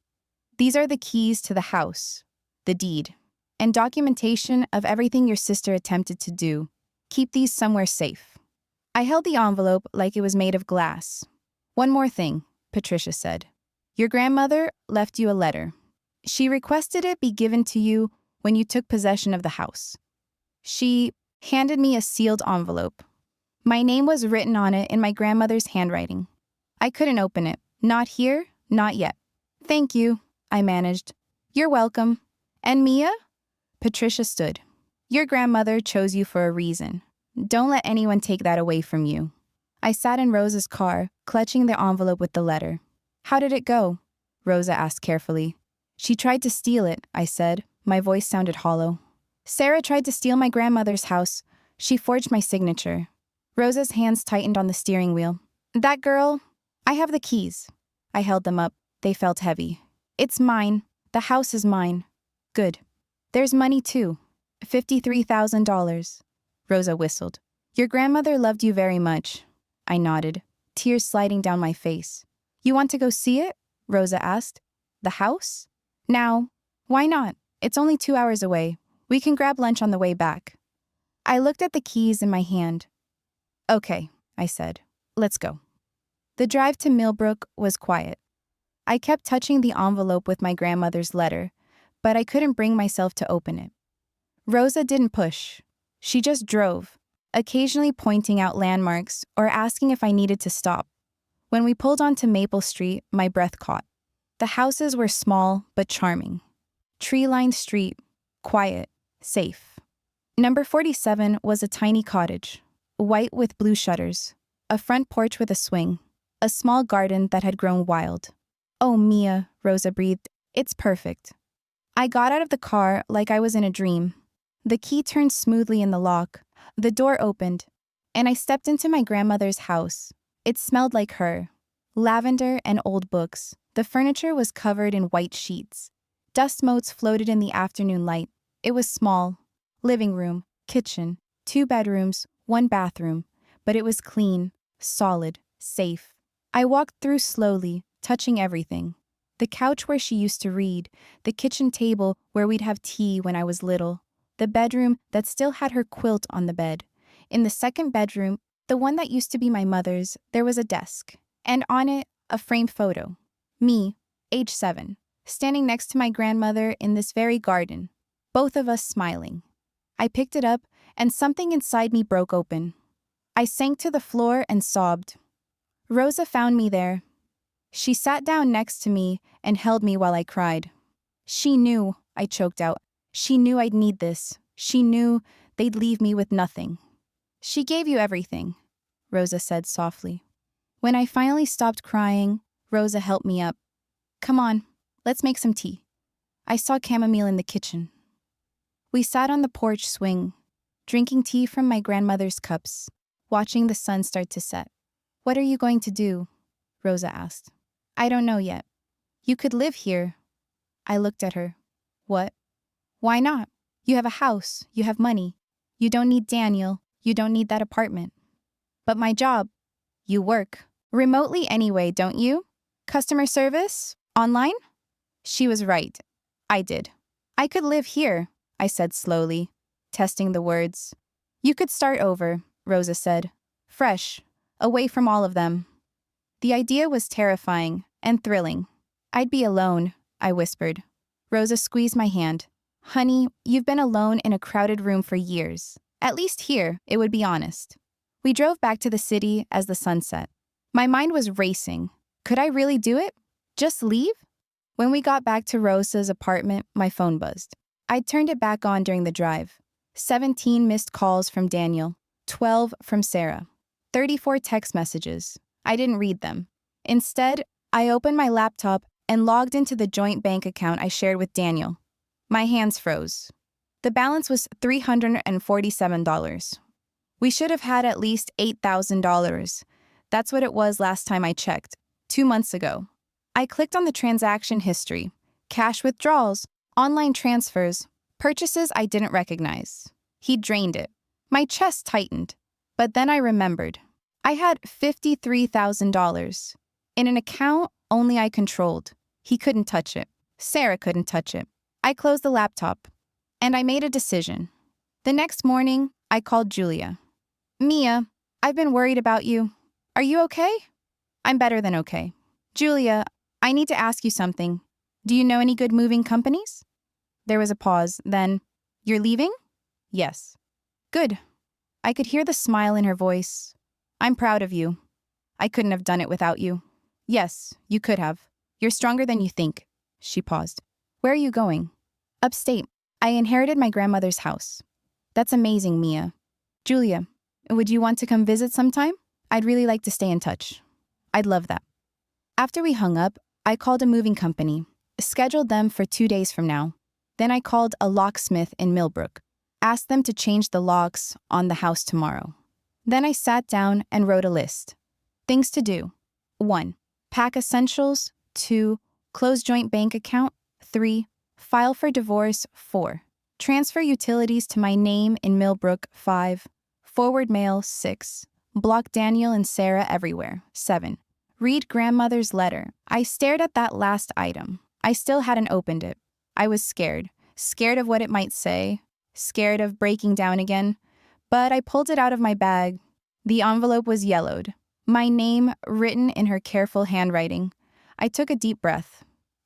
These are the keys to the house, the deed, and documentation of everything your sister attempted to do. Keep these somewhere safe. I held the envelope like it was made of glass. One more thing, Patricia said. Your grandmother left you a letter. She requested it be given to you when you took possession of the house. She handed me a sealed envelope. My name was written on it in my grandmother's handwriting. I couldn't open it. Not here, not yet. Thank you, I managed. You're welcome. And Mia? Patricia stood. Your grandmother chose you for a reason. Don't let anyone take that away from you. I sat in Rosa's car, clutching the envelope with the letter. How did it go? Rosa asked carefully. She tried to steal it, I said. My voice sounded hollow. Sarah tried to steal my grandmother's house. She forged my signature. Rosa's hands tightened on the steering wheel. That girl, I have the keys. I held them up. They felt heavy. It's mine. The house is mine. Good. There's money too. $53,000. Rosa whistled. Your grandmother loved you very much. I nodded, tears sliding down my face. You want to go see it? Rosa asked. The house? Now. Why not? It's only 2 hours away. We can grab lunch on the way back. I looked at the keys in my hand. Okay, I said. Let's go. The drive to Millbrook was quiet. I kept touching the envelope with my grandmother's letter, but I couldn't bring myself to open it. Rosa didn't push. She just drove, occasionally pointing out landmarks or asking if I needed to stop. When we pulled onto Maple Street, my breath caught. The houses were small but charming. Tree-lined street, quiet, safe. Number 47 was a tiny cottage, white with blue shutters, a front porch with a swing, a small garden that had grown wild. Oh, Mia, Rosa breathed, it's perfect. I got out of the car like I was in a dream. The key turned smoothly in the lock, the door opened, and I stepped into my grandmother's house. It smelled like her. Lavender and old books. The furniture was covered in white sheets. Dust motes floated in the afternoon light. It was small. Living room, kitchen, 2 bedrooms, 1 bathroom. But it was clean, solid, safe. I walked through slowly, touching everything. The couch where she used to read, the kitchen table where we'd have tea when I was little, the bedroom that still had her quilt on the bed. In the second bedroom, the one that used to be my mother's, there was a desk, and on it, a framed photo. Me, age 7, standing next to my grandmother in this very garden, both of us smiling. I picked it up, and something inside me broke open. I sank to the floor and sobbed. Rosa found me there. She sat down next to me and held me while I cried. She knew, I choked out. She knew I'd need this. She knew they'd leave me with nothing. She gave you everything, Rosa said softly. When I finally stopped crying, Rosa helped me up. Come on, let's make some tea. I saw chamomile in the kitchen. We sat on the porch swing, drinking tea from my grandmother's cups, watching the sun start to set. What are you going to do? Rosa asked. I don't know yet. You could live here. I looked at her. What? Why not? You have a house, you have money. You don't need Daniel, you don't need that apartment. But my job, you work. Remotely anyway, don't you? Customer service? Online? She was right. I did. I could live here, I said slowly, testing the words. You could start over, Rosa said. Fresh, away from all of them. The idea was terrifying and thrilling. I'd be alone, I whispered. Rosa squeezed my hand. Honey, you've been alone in a crowded room for years. At least here, it would be honest. We drove back to the city as the sun set. My mind was racing. Could I really do it? Just leave? When we got back to Rosa's apartment, my phone buzzed. I'd turned it back on during the drive. 17 missed calls from Daniel, 12 from Sarah, 34 text messages. I didn't read them. Instead, I opened my laptop and logged into the joint bank account I shared with Daniel. My hands froze. The balance was $347. We should have had at least $8,000. That's what it was last time I checked, 2 months ago. I clicked on the transaction history, cash withdrawals, online transfers, purchases I didn't recognize. He drained it. My chest tightened. But then I remembered. I had $53,000 in an account only I controlled. He couldn't touch it. Sarah couldn't touch it. I closed the laptop, and I made a decision. The next morning, I called Julia. Mia, I've been worried about you. Are you okay? I'm better than okay. Julia, I need to ask you something. Do you know any good moving companies? There was a pause, then, you're leaving? Yes. Good. I could hear the smile in her voice. I'm proud of you. I couldn't have done it without you. Yes, you could have. You're stronger than you think. She paused. Where are you going? Upstate. I inherited my grandmother's house. That's amazing, Mia. Julia, would you want to come visit sometime? I'd really like to stay in touch. I'd love that. After we hung up, I called a moving company, scheduled them for 2 days from now. Then I called a locksmith in Millbrook, asked them to change the locks on the house tomorrow. Then I sat down and wrote a list. Things to do. 1. Pack essentials. 2. Close joint bank account. 3. File for divorce. 4. Transfer utilities to my name in Millbrook. 5. Forward mail. 6. Block Daniel and Sarah everywhere. 7. Read grandmother's letter. I stared at that last item. I still hadn't opened it. I was scared. Scared of what it might say. Scared of breaking down again. But I pulled it out of my bag. The envelope was yellowed. My name written in her careful handwriting. I took a deep breath,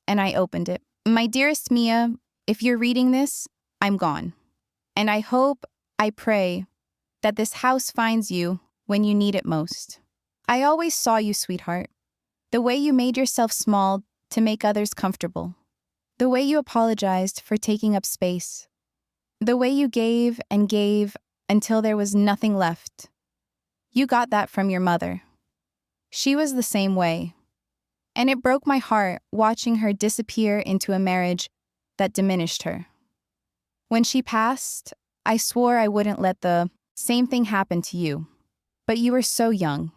and I opened it. My dearest Mia, if you're reading this, I'm gone. And I hope, I pray, that this house finds you when you need it most. I always saw you, sweetheart. The way you made yourself small to make others comfortable. The way you apologized for taking up space. The way you gave and gave until there was nothing left. You got that from your mother. She was the same way. And it broke my heart watching her disappear into a marriage that diminished her. When she passed, I swore I wouldn't let the same thing happen to you. But you were so young,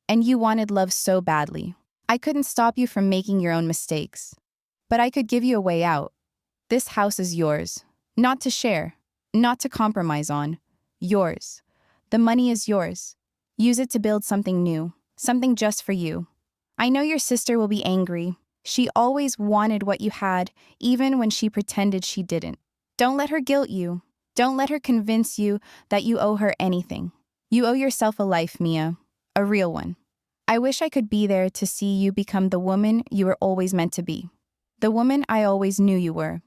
and you wanted love so badly. I couldn't stop you from making your own mistakes. But I could give you a way out. This house is yours. Not to share, not to compromise on. Yours. The money is yours. Use it to build something new, something just for you. I know your sister will be angry. She always wanted what you had, even when she pretended she didn't. Don't let her guilt you. Don't let her convince you that you owe her anything. You owe yourself a life, Mia. A real one. I wish I could be there to see you become the woman you were always meant to be. The woman I always knew you were.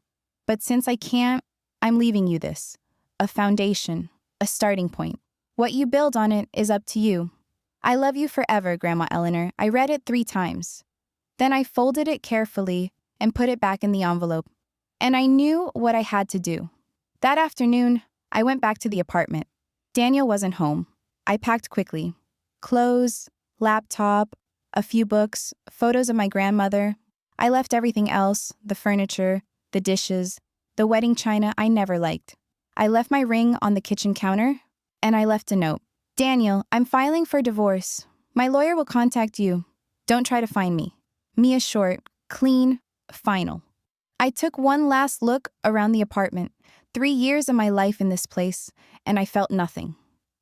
But since I can't, I'm leaving you this. A foundation. A starting point. What you build on it is up to you. I love you forever, Grandma Eleanor. I read it 3 times. Then I folded it carefully and put it back in the envelope. And I knew what I had to do. That afternoon, I went back to the apartment. Daniel wasn't home. I packed quickly. Clothes, laptop, a few books, photos of my grandmother. I left everything else, the furniture, the dishes, the wedding china I never liked. I left my ring on the kitchen counter, and I left a note. Daniel, I'm filing for divorce. My lawyer will contact you. Don't try to find me. Mia Short, clean, final. I took one last look around the apartment. 3 years of my life in this place, and I felt nothing.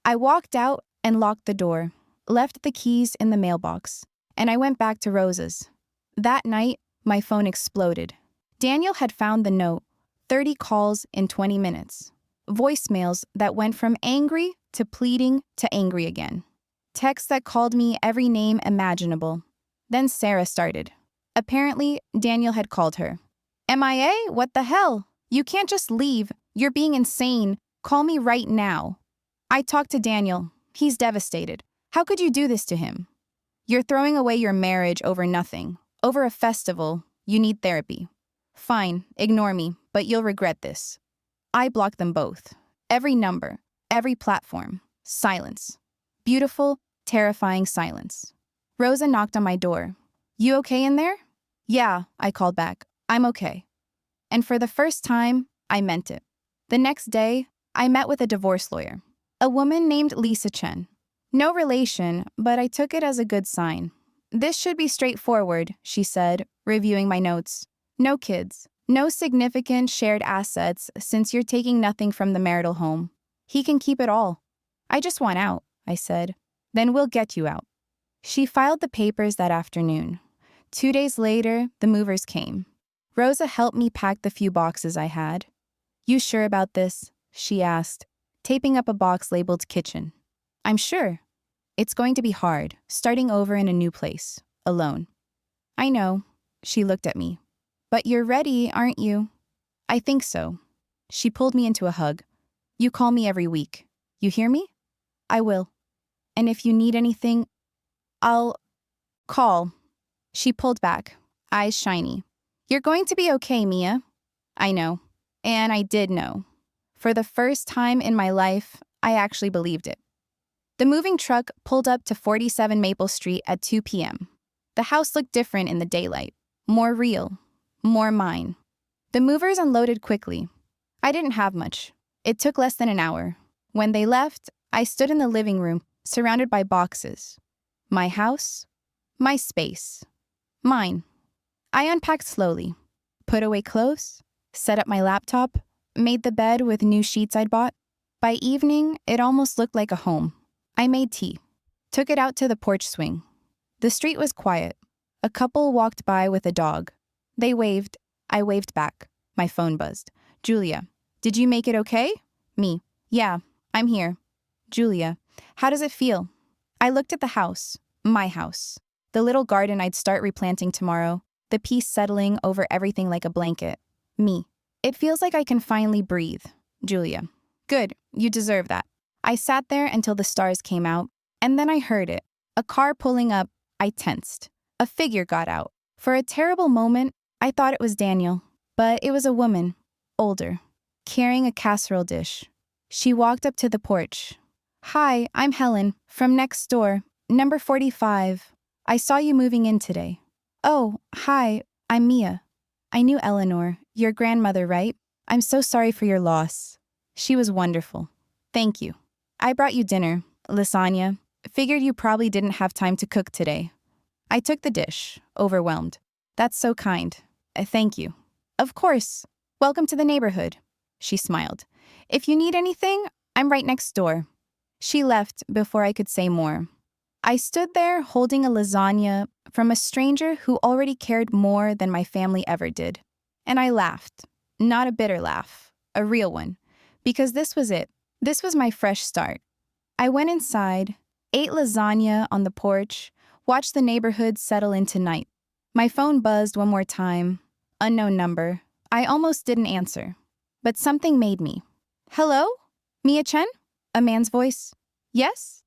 I walked out and locked the door, left the keys in the mailbox, and I went back to Rosa's. That night, my phone exploded. Daniel had found the note, 30 calls in 20 minutes. Voicemails that went from angry to pleading to angry again. Texts that called me every name imaginable. Then Sarah started. Apparently, Daniel had called her. MIA? What the hell? You can't just leave. You're being insane. Call me right now. I talked to Daniel. He's devastated. How could you do this to him? You're throwing away your marriage over nothing. Over a festival. You need therapy. Fine, ignore me, but you'll regret this. I blocked them both. Every number, every platform. Silence. Beautiful, terrifying silence. Rosa knocked on my door. You okay in there? Yeah, I called back. I'm okay. And for the first time, I meant it. The next day, I met with a divorce lawyer. A woman named Lisa Chen. No relation, but I took it as a good sign. This should be straightforward, she said, reviewing my notes. No kids. No significant shared assets since you're taking nothing from the marital home. He can keep it all. I just want out, I said. Then we'll get you out. She filed the papers that afternoon. 2 days later, the movers came. Rosa helped me pack the few boxes I had. You sure about this? She asked, taping up a box labeled kitchen. I'm sure. It's going to be hard, starting over in a new place, alone. I know. She looked at me. But you're ready, aren't you? I think so. She pulled me into a hug. You call me every week. You hear me? I will. And if you need anything, I'll call. She pulled back, eyes shiny. You're going to be okay, Mia. I know. And I did know. For the first time in my life, I actually believed it. The moving truck pulled up to 47 Maple Street at 2 p.m. The house looked different in the daylight. More real. More mine. The movers unloaded quickly. I didn't have much. It took less than an hour. When they left, I stood in the living room, surrounded by boxes. My house. My space. Mine. I unpacked slowly, put away clothes, set up my laptop, made the bed with new sheets I'd bought. By evening, it almost looked like a home. I made tea, took it out to the porch swing. The street was quiet. A couple walked by with a dog. They waved. I waved back. My phone buzzed. Julia, did you make it okay? Me. Yeah, I'm here. Julia, how does it feel? I looked at the house. My house. The little garden I'd start replanting tomorrow. The peace settling over everything like a blanket. Me. It feels like I can finally breathe. Julia. Good, you deserve that. I sat there until the stars came out, and then I heard it. A car pulling up. I tensed. A figure got out. For a terrible moment, I thought it was Daniel, but it was a woman, older, carrying a casserole dish. She walked up to the porch. Hi, I'm Helen, from next door, number 45. I saw you moving in today. Oh, hi, I'm Mia. I knew Eleanor, your grandmother, right? I'm so sorry for your loss. She was wonderful. Thank you. I brought you dinner, lasagna. Figured you probably didn't have time to cook today. I took the dish, overwhelmed. That's so kind. Thank you. Of course. Welcome to the neighborhood. She smiled. If you need anything, I'm right next door. She left before I could say more. I stood there holding a lasagna from a stranger who already cared more than my family ever did. And I laughed. Not a bitter laugh, a real one. Because this was it. This was my fresh start. I went inside, ate lasagna on the porch, watched the neighborhood settle into night. My phone buzzed one more time. Unknown number. I almost didn't answer. But something made me. Hello? Mia Chen? A man's voice. Yes?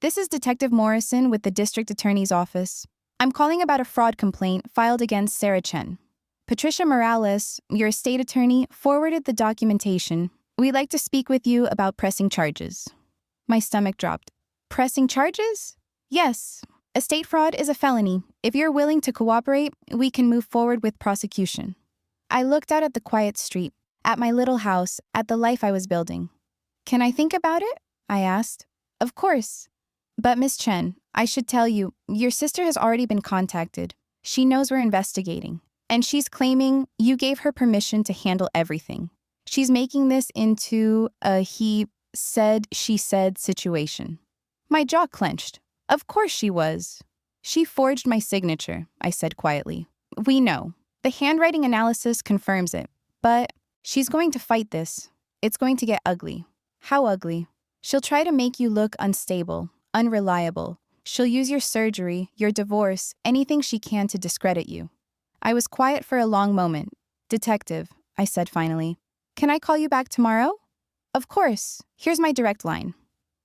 This is Detective Morrison with the District Attorney's Office. I'm calling about a fraud complaint filed against Sarah Chen. Patricia Morales, your estate attorney, forwarded the documentation. We'd like to speak with you about pressing charges. My stomach dropped. Pressing charges? Yes. Estate fraud is a felony. If you're willing to cooperate, we can move forward with prosecution. I looked out at the quiet street, at my little house, at the life I was building. Can I think about it? I asked. Of course. But Miss Chen, I should tell you, your sister has already been contacted. She knows we're investigating. And she's claiming you gave her permission to handle everything. She's making this into a he said, she said situation. My jaw clenched. Of course she was. She forged my signature, I said quietly. We know. The handwriting analysis confirms it. But she's going to fight this. It's going to get ugly. How ugly? She'll try to make you look unstable, unreliable. She'll use your surgery, your divorce, anything she can to discredit you. I was quiet for a long moment. Detective, I said finally. Can I call you back tomorrow? Of course. Here's my direct line.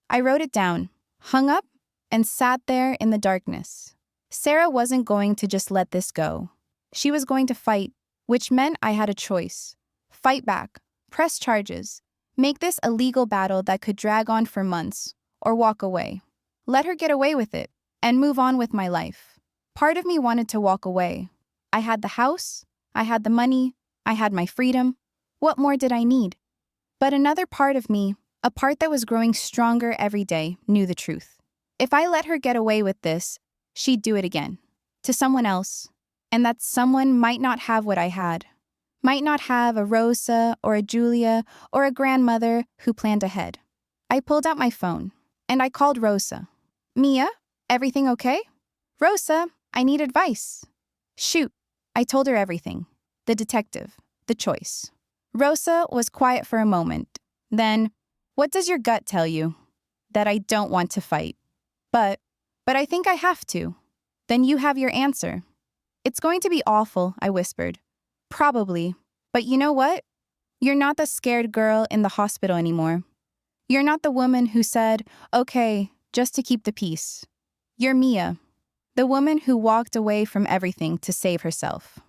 I wrote it down, hung up, and sat there in the darkness. Sarah wasn't going to just let this go. She was going to fight, which meant I had a choice. Fight back, press charges, make this a legal battle that could drag on for months, or walk away. Let her get away with it, and move on with my life. Part of me wanted to walk away. I had the house, I had the money, I had my freedom. What more did I need? But another part of me, a part that was growing stronger every day, knew the truth. If I let her get away with this, she'd do it again. To someone else. And that someone might not have what I had. Might not have a Rosa or a Julia or a grandmother who planned ahead. I pulled out my phone, and I called Rosa. Mia, everything okay? Rosa, I need advice. Shoot. I told her everything. The detective. The choice. Rosa was quiet for a moment. Then, what does your gut tell you? That I don't want to fight. But I think I have to. Then you have your answer. It's going to be awful, I whispered. Probably. But you know what? You're not the scared girl in the hospital anymore. You're not the woman who said, okay, just to keep the peace. You're Mia, the woman who walked away from everything to save herself.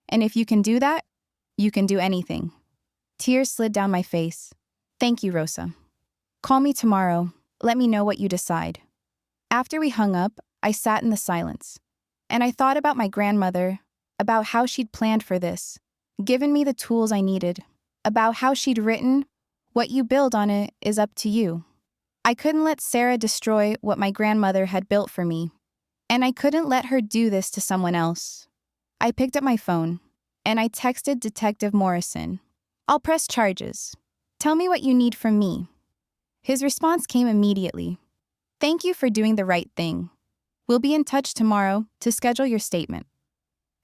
And if you can do that, you can do anything. Tears slid down my face. Thank you, Rosa. Call me tomorrow. Let me know what you decide. After we hung up, I sat in the silence. And I thought about my grandmother, about how she'd planned for this, given me the tools I needed, about how she'd written, what you build on it is up to you. I couldn't let Sarah destroy what my grandmother had built for me. And I couldn't let her do this to someone else. I picked up my phone, and I texted Detective Morrison. I'll press charges. Tell me what you need from me. His response came immediately. Thank you for doing the right thing. We'll be in touch tomorrow to schedule your statement.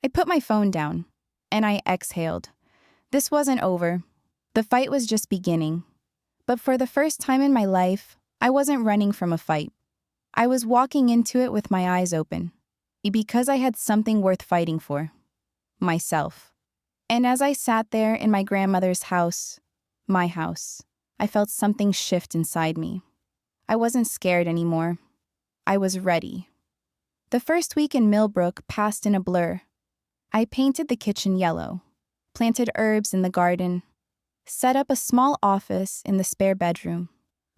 I put my phone down, and I exhaled. This wasn't over. The fight was just beginning. But for the first time in my life, I wasn't running from a fight. I was walking into it with my eyes open, because I had something worth fighting for. Myself. And as I sat there in my grandmother's house, my house, I felt something shift inside me. I wasn't scared anymore. I was ready. The first week in Millbrook passed in a blur. I painted the kitchen yellow, planted herbs in the garden, set up a small office in the spare bedroom,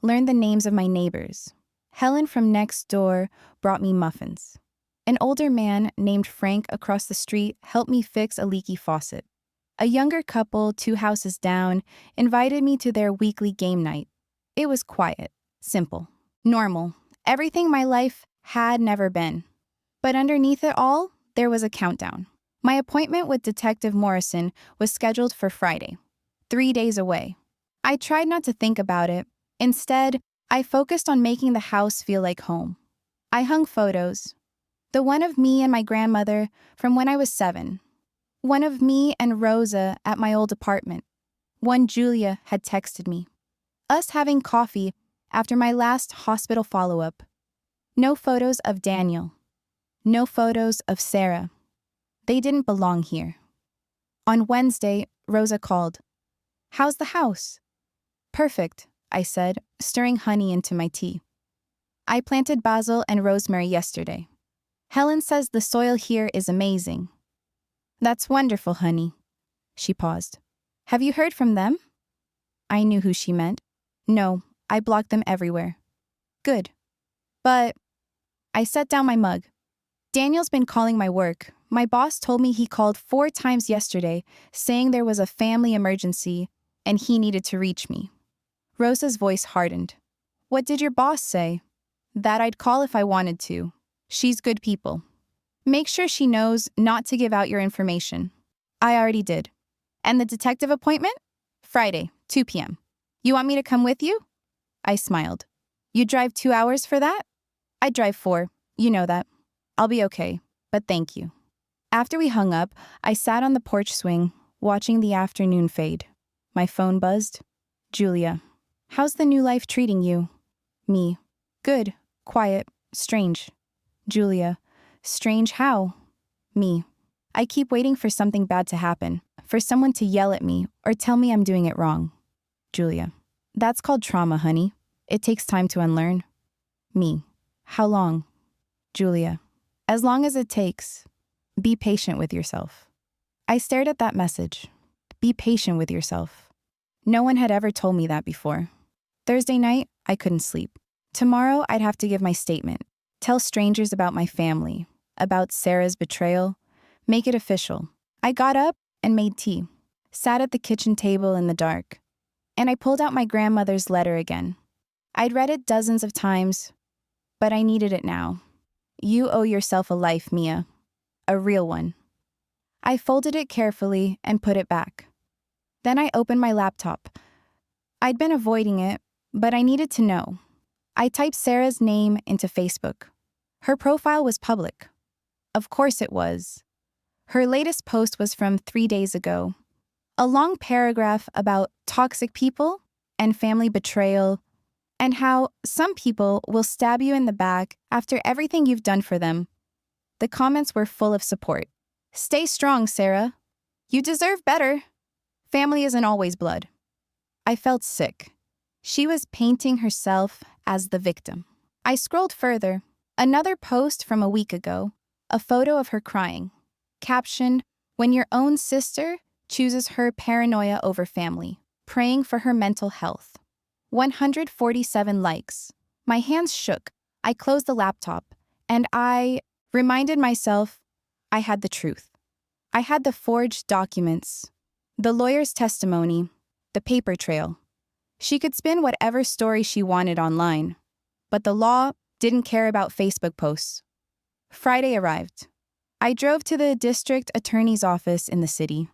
learned the names of my neighbors. Helen from next door brought me muffins. An older man named Frank across the street helped me fix a leaky faucet. A younger couple 2 houses down invited me to their weekly game night. It was quiet, simple, normal, everything my life had never been. But underneath it all, there was a countdown. My appointment with Detective Morrison was scheduled for Friday, 3 days away. I tried not to think about it. Instead, I focused on making the house feel like home. I hung photos. The one of me and my grandmother from when I was 7. One of me and Rosa at my old apartment. One Julia had texted me. Us having coffee after my last hospital follow-up. No photos of Daniel. No photos of Sarah. They didn't belong here. On Wednesday, Rosa called. How's the house? Perfect, I said, stirring honey into my tea. I planted basil and rosemary yesterday. Helen says the soil here is amazing. That's wonderful, honey. She paused. Have you heard from them? I knew who she meant. No, I blocked them everywhere. Good. But I set down my mug. Daniel's been calling my work. My boss told me he called 4 times yesterday, saying there was a family emergency and he needed to reach me. Rosa's voice hardened. What did your boss say? That I'd call if I wanted to. She's good people. Make sure she knows not to give out your information. I already did. And the detective appointment? Friday, 2 p.m. You want me to come with you? I smiled. You drive 2 hours for that? I'd drive 4. You know that. I'll be okay, but thank you. After we hung up, I sat on the porch swing, watching the afternoon fade. My phone buzzed. Julia. How's the new life treating you? Me. Good, quiet, strange. Julia. Strange how? Me. I keep waiting for something bad to happen, for someone to yell at me or tell me I'm doing it wrong. Julia. That's called trauma, honey. It takes time to unlearn. Me. How long? Julia. As long as it takes. Be patient with yourself. I stared at that message. Be patient with yourself. No one had ever told me that before. Thursday night, I couldn't sleep. Tomorrow, I'd have to give my statement. Tell strangers about my family, about Sarah's betrayal. Make it official. I got up and made tea. Sat at the kitchen table in the dark. And I pulled out my grandmother's letter again. I'd read it dozens of times, but I needed it now. You owe yourself a life, Mia. A real one. I folded it carefully and put it back. Then I opened my laptop. I'd been avoiding it, but I needed to know. I typed Sarah's name into Facebook. Her profile was public. Of course it was. Her latest post was from 3 days ago. A long paragraph about toxic people and family betrayal, and how some people will stab you in the back after everything you've done for them. The comments were full of support. Stay strong, Sarah. You deserve better. Family isn't always blood. I felt sick. She was painting herself as the victim. I scrolled further. Another post from a week ago. A photo of her crying. Caption, when your own sister chooses her paranoia over family. Praying for her mental health. 147 likes. My hands shook. I closed the laptop, and I reminded myself I had the truth. I had the forged documents, the lawyer's testimony, the paper trail. She could spin whatever story she wanted online, but the law didn't care about Facebook posts. Friday arrived. I drove to the district attorney's office in the city.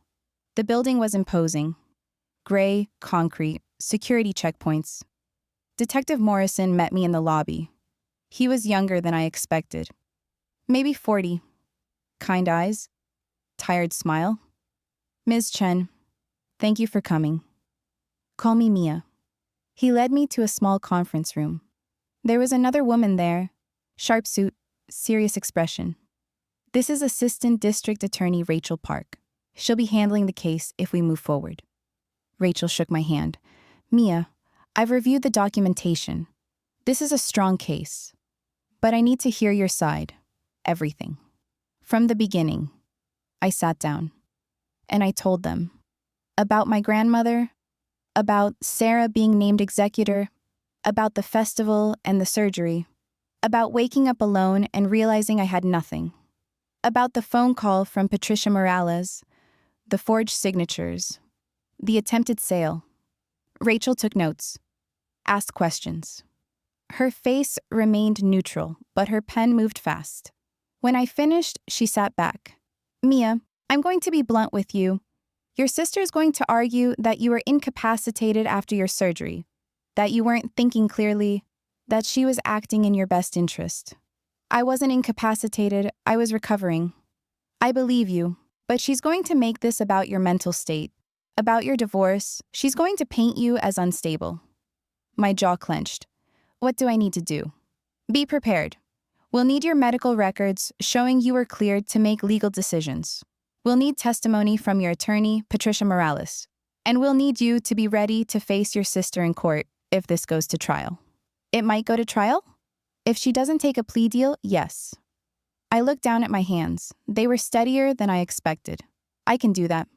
The building was imposing. Gray, concrete, security checkpoints. Detective Morrison met me in the lobby. He was younger than I expected. Maybe 40. Kind eyes. Tired smile. Ms. Chen, thank you for coming. Call me Mia. He led me to a small conference room. There was another woman there. Sharp suit, serious expression. This is Assistant District Attorney Rachel Park. She'll be handling the case if we move forward. Rachel shook my hand. Mia, I've reviewed the documentation. This is a strong case. But I need to hear your side. Everything. From the beginning. I sat down. And I told them. About my grandmother. About Sarah being named executor. About the festival and the surgery. About waking up alone and realizing I had nothing. About the phone call from Patricia Morales. The forged signatures. The attempted sale. Rachel took notes. Asked questions. Her face remained neutral, but her pen moved fast. When I finished, she sat back. Mia, I'm going to be blunt with you. Your sister's going to argue that you were incapacitated after your surgery, that you weren't thinking clearly, that she was acting in your best interest. I wasn't incapacitated, I was recovering. I believe you, but she's going to make this about your mental state, About your divorce, she's going to paint you as unstable. My jaw clenched. What do I need to do? Be prepared. We'll need your medical records showing you were cleared to make legal decisions. We'll need testimony from your attorney, Patricia Morales. And we'll need you to be ready to face your sister in court if this goes to trial. It might go to trial? If she doesn't take a plea deal, yes. I looked down at my hands. They were steadier than I expected. I can do that.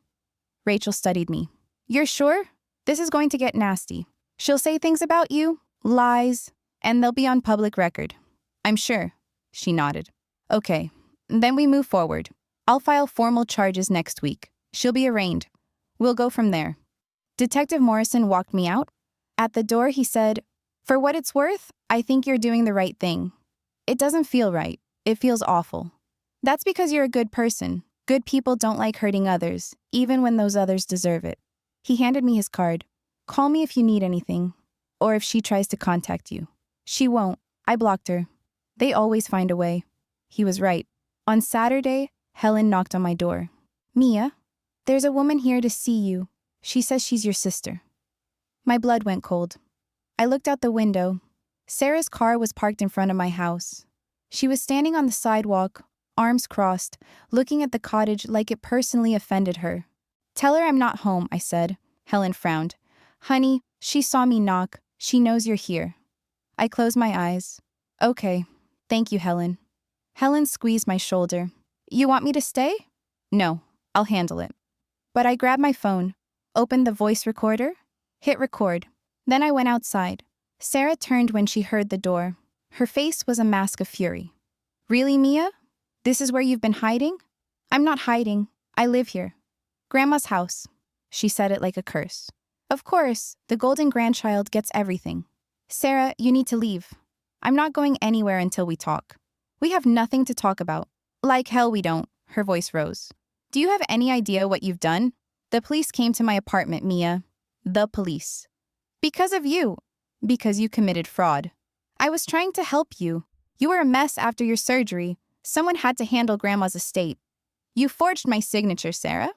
Rachel studied me. You're sure? This is going to get nasty. She'll say things about you, lies, and they'll be on public record. I'm sure. She nodded. Okay, then we move forward. I'll file formal charges next week. She'll be arraigned. We'll go from there. Detective Morrison walked me out. At the door, he said, "For what it's worth, I think you're doing the right thing. It doesn't feel right. It feels awful. That's because you're a good person. Good people don't like hurting others, even when those others deserve it." He handed me his card. "Call me if you need anything, or if she tries to contact you." She won't. I blocked her. They always find a way. He was right. On Saturday, Helen knocked on my door. "Mia, there's a woman here to see you. She says she's your sister." My blood went cold. I looked out the window. Sarah's car was parked in front of my house. She was standing on the sidewalk, arms crossed, looking at the cottage like it personally offended her. "Tell her I'm not home," I said. Helen frowned. "Honey, she saw me knock. She knows you're here." I closed my eyes. "Okay. Thank you, Helen." Helen squeezed my shoulder. "You want me to stay?" "No, I'll handle it." But I grabbed my phone, opened the voice recorder, hit record. Then I went outside. Sarah turned when she heard the door. Her face was a mask of fury. "Really, Mia? This is where you've been hiding?" "I'm not hiding. I live here. Grandma's house." She said it like a curse. "Of course, the golden grandchild gets everything." "Sarah, you need to leave. I'm not going anywhere until we talk. We have nothing to talk about." "Like hell we don't." Her voice rose. "Do you have any idea what you've done? The police came to my apartment, Mia. The police. Because of you. Because you committed fraud. I was trying to help you. You were a mess after your surgery. Someone had to handle Grandma's estate. You forged my signature, Sarah.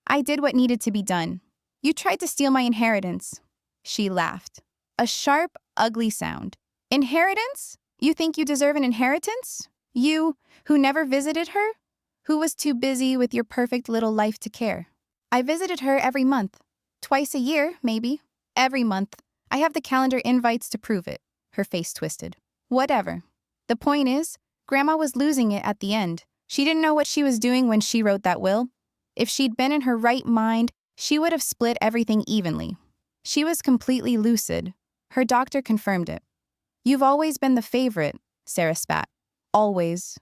I did what needed to be done. You tried to steal my inheritance." She laughed. A sharp, ugly sound. "Inheritance? You think you deserve an inheritance? You, who never visited her? Who was too busy with your perfect little life to care?" "I visited her every month. Twice a year, maybe. Every month. I have the calendar invites to prove it." Her face twisted. "Whatever. The point is, Grandma was losing it at the end. She didn't know what she was doing when she wrote that will. If she'd been in her right mind, she would have split everything evenly. She was completely lucid. Her doctor confirmed it." "You've always been the favorite," Sarah spat. "Always.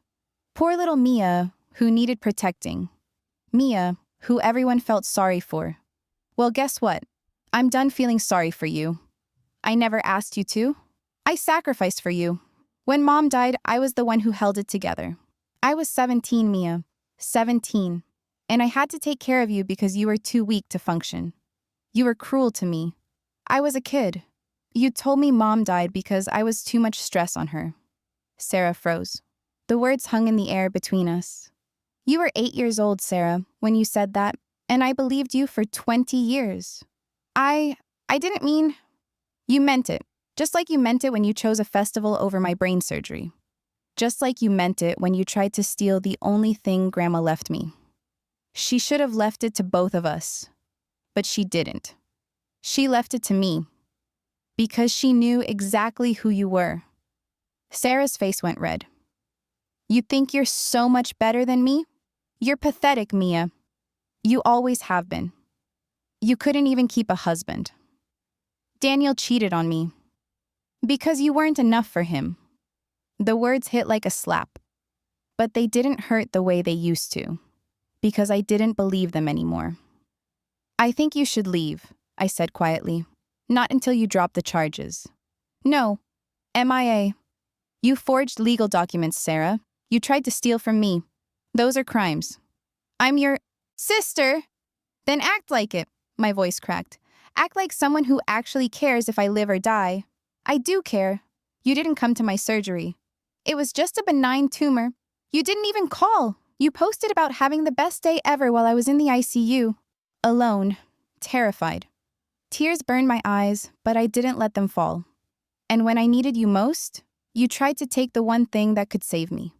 Poor little Mia, who needed protecting. Mia, who everyone felt sorry for. Well, guess what? I'm done feeling sorry for you. I never asked you to. I sacrificed for you. When Mom died, I was the one who held it together. I was 17, Mia. 17. And I had to take care of you because you were too weak to function. You were cruel to me. I was a kid. You told me Mom died because I was too much stress on her." Sarah froze. The words hung in the air between us. "You were 8 years old, Sarah, when you said that, and I believed you for 20 years. I didn't mean..." "You meant it, just like you meant it when you chose a festival over my brain surgery. Just like you meant it when you tried to steal the only thing Grandma left me. She should have left it to both of us, but she didn't. She left it to me. Because she knew exactly who you were." Sarah's face went red. "You think you're so much better than me? You're pathetic, Mia. You always have been. You couldn't even keep a husband. Daniel cheated on me. Because you weren't enough for him." The words hit like a slap. But they didn't hurt the way they used to. Because I didn't believe them anymore. "I think you should leave," I said quietly. "Not until you drop the charges." "No. MIA. You forged legal documents, Sarah. You tried to steal from me. Those are crimes. I'm your sister. Then act like it." My voice cracked. "Act like someone who actually cares if I live or die. I do care. You didn't come to my surgery. It was just a benign tumor. You didn't even call. You posted about having the best day ever while I was in the ICU. Alone. terrified. Tears burned my eyes, but I didn't let them fall. And when I needed you most, you tried to take the one thing that could save me.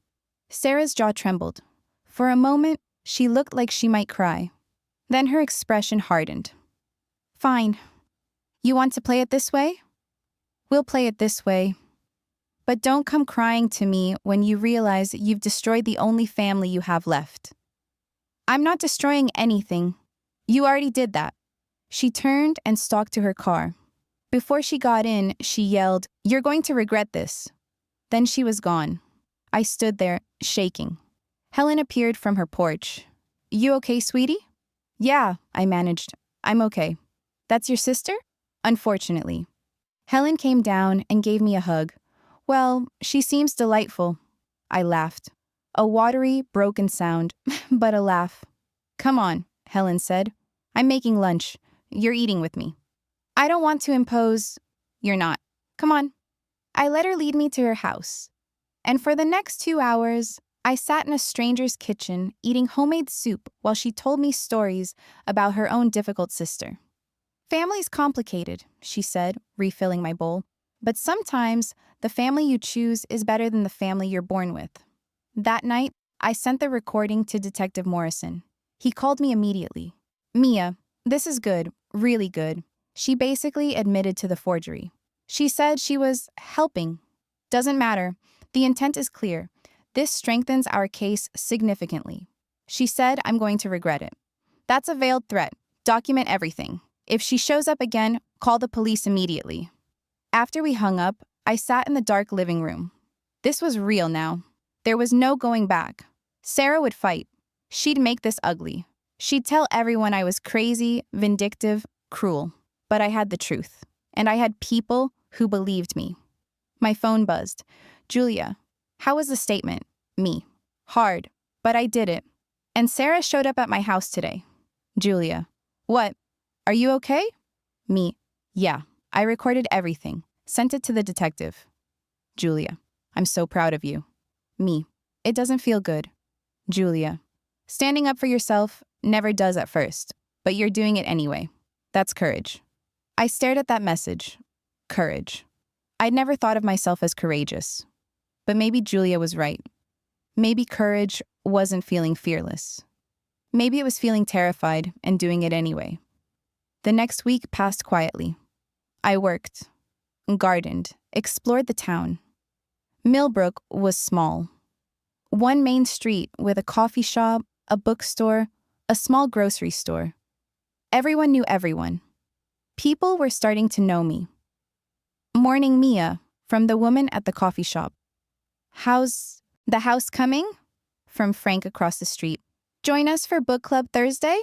Sarah's jaw trembled. For a moment, she looked like she might cry. Then her expression hardened. Fine. You want to play it this way? We'll play it this way. But don't come crying to me when you realize you've destroyed the only family you have left. I'm not destroying anything. You already did that. She turned and stalked to her car. Before she got in, she yelled, "You're going to regret this." Then she was gone. I stood there, shaking. Helen appeared from her porch. You okay, sweetie? Yeah, I managed. I'm okay. That's your sister? Unfortunately. Helen came down and gave me a hug. Well, she seems delightful. I laughed. A watery, broken sound, but a laugh. Come on, Helen said. I'm making lunch. You're eating with me. I don't want to impose. You're not. Come on. I let her lead me to her house. And for the next 2 hours, I sat in a stranger's kitchen eating homemade soup while she told me stories about her own difficult sister. Family's complicated, she said, refilling my bowl. But sometimes the family you choose is better than the family you're born with. That night, I sent the recording to Detective Morrison. He called me immediately. Mia, this is good, really good. She basically admitted to the forgery. She said she was helping. Doesn't matter. The intent is clear. This strengthens our case significantly. She said I'm going to regret it. That's a veiled threat. Document everything. If she shows up again, call the police immediately. After we hung up, I sat in the dark living room. This was real now. There was no going back. Sarah would fight. She'd make this ugly. She'd tell everyone I was crazy, vindictive, cruel. But I had the truth. And I had people who believed me. My phone buzzed. Julia, how was the statement? Me. Hard. But I did it. And Sarah showed up at my house today. Julia. What? Are you okay? Me. Yeah. I recorded everything. Sent it to the detective. Julia. I'm so proud of you. Me. It doesn't feel good. Julia. Standing up for yourself never does at first, but you're doing it anyway. That's courage. I stared at that message. Courage. I'd never thought of myself as courageous. But maybe Julia was right. Maybe courage wasn't feeling fearless. Maybe it was feeling terrified and doing it anyway. The next week passed quietly. I worked, gardened, explored the town. Millbrook was small. One main street with a coffee shop, a bookstore, a small grocery store. Everyone knew everyone. People were starting to know me. Morning Mia, from the woman at the coffee shop. How's the house coming? From Frank across the street. Join us for book club Thursday?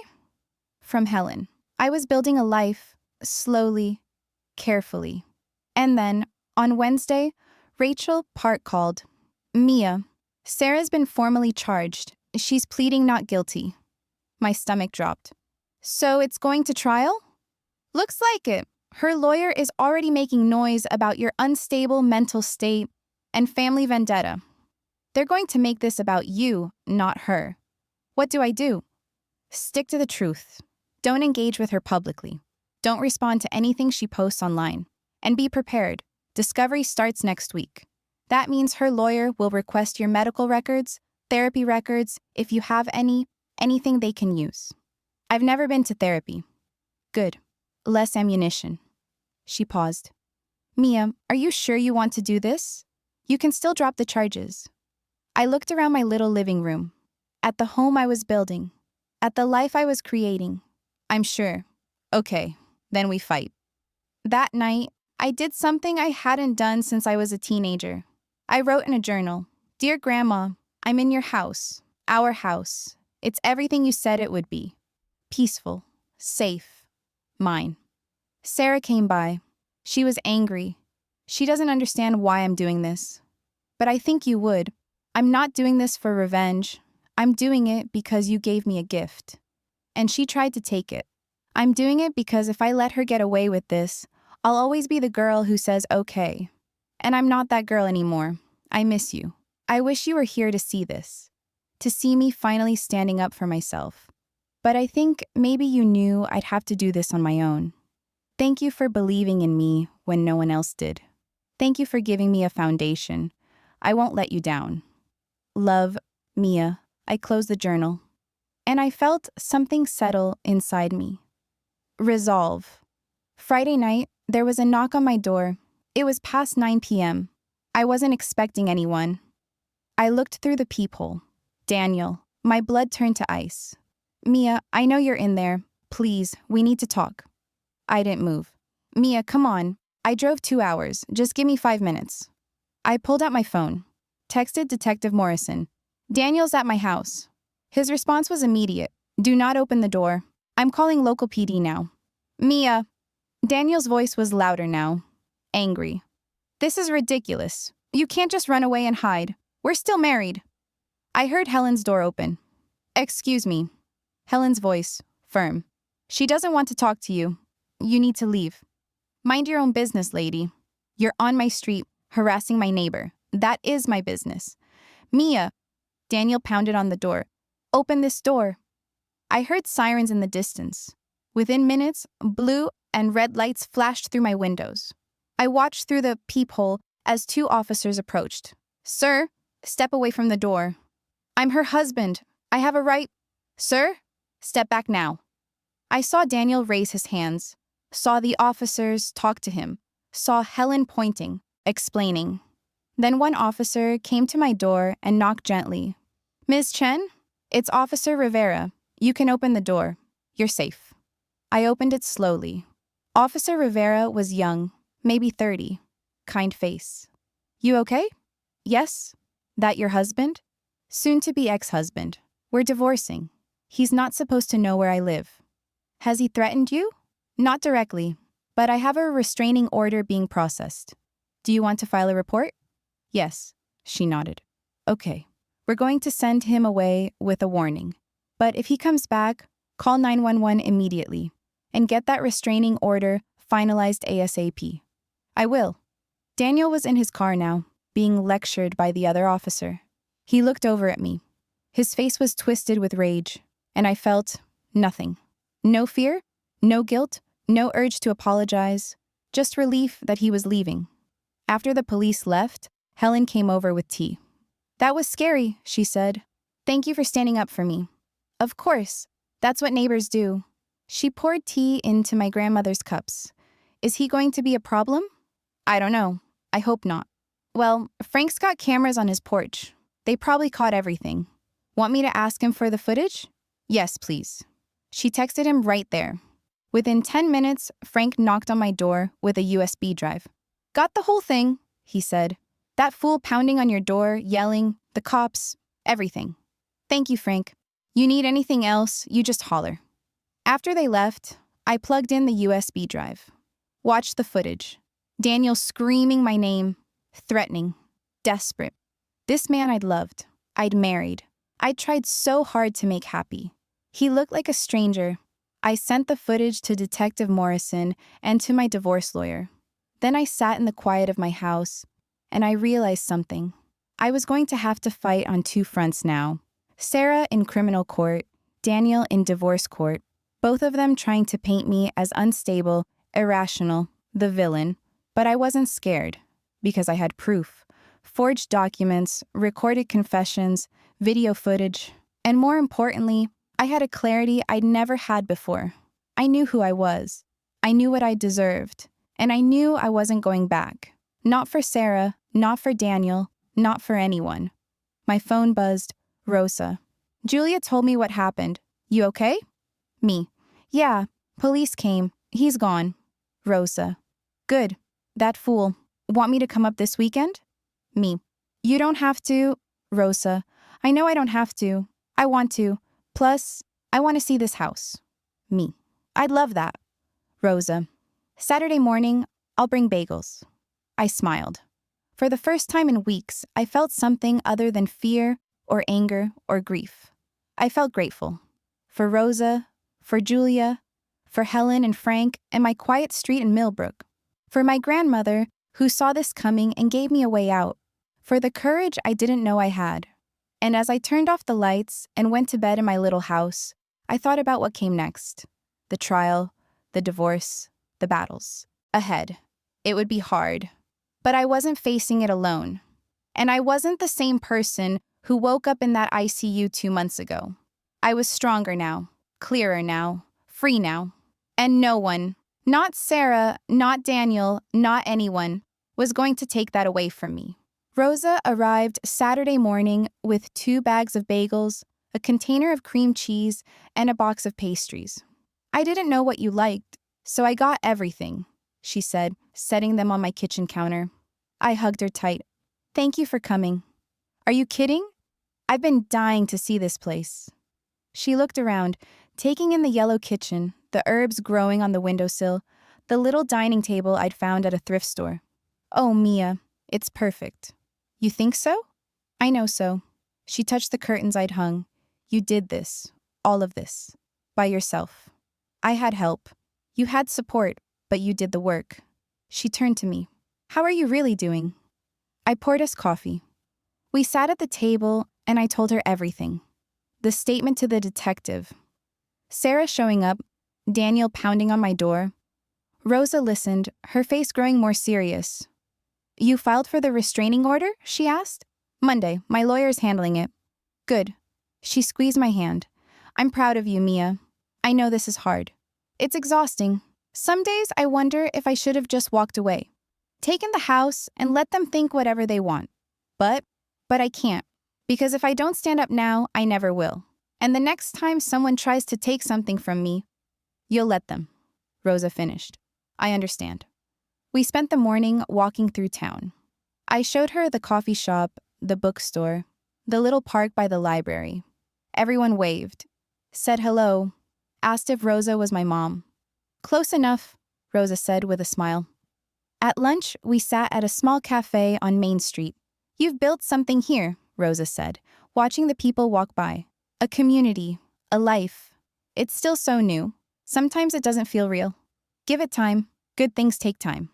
From Helen. I was building a life, slowly, carefully. And then, on Wednesday, Rachel Park called. Mia, Sarah's been formally charged. She's pleading not guilty. My stomach dropped. So it's going to trial? Looks like it. Her lawyer is already making noise about your unstable mental state and family vendetta. They're going to make this about you, not her. What do I do? Stick to the truth. Don't engage with her publicly. Don't respond to anything she posts online. And be prepared. Discovery starts next week. That means her lawyer will request your medical records, therapy records, if you have anything they can use. I've never been to therapy. Good. Less ammunition. She paused. Mia, are you sure you want to do this? You can still drop the charges. I looked around my little living room, at the home I was building, at the life I was creating. I'm sure. Okay, then we fight. That night, I did something I hadn't done since I was a teenager. I wrote in a journal, Dear Grandma, I'm in your house, our house. It's everything you said it would be. Peaceful, safe, mine. Sarah came by. She was angry. She doesn't understand why I'm doing this. But I think you would. I'm not doing this for revenge. I'm doing it because you gave me a gift. And she tried to take it. I'm doing it because if I let her get away with this, I'll always be the girl who says okay. And I'm not that girl anymore. I miss you. I wish you were here to see this. To see me finally standing up for myself. But I think maybe you knew I'd have to do this on my own. Thank you for believing in me when no one else did. Thank you for giving me a foundation. I won't let you down. Love, Mia. I closed the journal. And I felt something settle inside me. Resolve. Friday night, there was a knock on my door. It was past 9 p.m. I wasn't expecting anyone. I looked through the peephole. Daniel. My blood turned to ice. Mia, I know you're in there. Please, we need to talk. I didn't move. Mia, come on. I drove 2 hours. Just give me 5 minutes. I pulled out my phone. Texted Detective Morrison. Daniel's at my house. His response was immediate. Do not open the door. I'm calling local PD now. Mia. Daniel's voice was louder now. Angry. This is ridiculous. You can't just run away and hide. We're still married. I heard Helen's door open. Excuse me. Helen's voice, firm. She doesn't want to talk to you. You need to leave. Mind your own business, lady. You're on my street, harassing my neighbor. That is my business. Mia. Daniel pounded on the door. Open this door. I heard sirens in the distance. Within minutes, blue and red lights flashed through my windows. I watched through the peephole as 2 officers approached. Sir, step away from the door. I'm her husband. I have a right. Sir, step back now. I saw Daniel raise his hands, saw the officers talk to him, saw Helen pointing, explaining. Then one officer came to my door and knocked gently. Ms. Chen? It's Officer Rivera. You can open the door. You're safe. I opened it slowly. Officer Rivera was young, maybe 30. Kind face. You okay? Yes. That your husband? Soon-to-be ex-husband. We're divorcing. He's not supposed to know where I live. Has he threatened you? Not directly, but I have a restraining order being processed. Do you want to file a report? Yes. She nodded. Okay. We're going to send him away with a warning. But if he comes back, call 911 immediately and get that restraining order finalized ASAP. I will. Daniel was in his car now, being lectured by the other officer. He looked over at me. His face was twisted with rage, and I felt nothing. No fear, no guilt, no urge to apologize, just relief that he was leaving. After the police left, Helen came over with tea. That was scary, she said. Thank you for standing up for me. Of course, that's what neighbors do. She poured tea into my grandmother's cups. Is he going to be a problem? I don't know. I hope not. Well, Frank's got cameras on his porch. They probably caught everything. Want me to ask him for the footage? Yes, please. She texted him right there. Within 10 minutes, Frank knocked on my door with a USB drive. Got the whole thing, he said. That fool pounding on your door, yelling, the cops, everything. Thank you, Frank. You need anything else, you just holler. After they left, I plugged in the USB drive. Watched the footage. Daniel screaming my name, threatening, desperate. This man I'd loved, I'd married. I'd tried so hard to make happy. He looked like a stranger. I sent the footage to Detective Morrison and to my divorce lawyer. Then I sat in the quiet of my house, and I realized something. I was going to have to fight on 2 fronts now. Sarah in criminal court, Daniel in divorce court, both of them trying to paint me as unstable, irrational, the villain. But I wasn't scared, because I had proof. Forged documents, recorded confessions, video footage, and more importantly, I had a clarity I'd never had before. I knew who I was. I knew what I deserved. And I knew I wasn't going back. Not for Sarah, not for Daniel, not for anyone. My phone buzzed. Rosa. Julia told me what happened. You okay? Me. Yeah, police came. He's gone. Rosa. Good. That fool. Want me to come up this weekend? Me. You don't have to. Rosa. I know I don't have to. I want to. Plus, I want to see this house. Me. I'd love that. Rosa. Saturday morning, I'll bring bagels. I smiled. For the first time in weeks, I felt something other than fear or anger or grief. I felt grateful. For Rosa, for Julia, for Helen and Frank and my quiet street in Millbrook. For my grandmother, who saw this coming and gave me a way out. For the courage I didn't know I had. And as I turned off the lights and went to bed in my little house, I thought about what came next. The trial, the divorce, the battles. Ahead. It would be hard. But I wasn't facing it alone. And I wasn't the same person who woke up in that ICU 2 months ago. I was stronger now, clearer now, free now. And no one, not Sarah, not Daniel, not anyone, was going to take that away from me. Rosa arrived Saturday morning with 2 bags of bagels, a container of cream cheese, and a box of pastries. I didn't know what you liked, so I got everything, she said, setting them on my kitchen counter. I hugged her tight. Thank you for coming. Are you kidding? I've been dying to see this place. She looked around, taking in the yellow kitchen, the herbs growing on the windowsill, the little dining table I'd found at a thrift store. Oh, Mia, it's perfect. You think so? I know so. She touched the curtains I'd hung. You did this, all of this, by yourself. I had help. You had support, but you did the work. She turned to me. How are you really doing? I poured us coffee. We sat at the table, and I told her everything. The statement to the detective. Sarah showing up, Daniel pounding on my door. Rosa listened, her face growing more serious. You filed for the restraining order? She asked. Monday, my lawyer's handling it. Good. She squeezed my hand. I'm proud of you, Mia. I know this is hard. It's exhausting. Some days I wonder if I should have just walked away. Taken the house and let them think whatever they want. But I can't. Because if I don't stand up now, I never will. And the next time someone tries to take something from me, you'll let them. Rosa finished. I understand. We spent the morning walking through town. I showed her the coffee shop, the bookstore, the little park by the library. Everyone waved, said hello, asked if Rosa was my mom. Close enough, Rosa said with a smile. At lunch, we sat at a small cafe on Main Street. You've built something here, Rosa said, watching the people walk by. A community, a life. It's still so new. Sometimes it doesn't feel real. Give it time. Good things take time.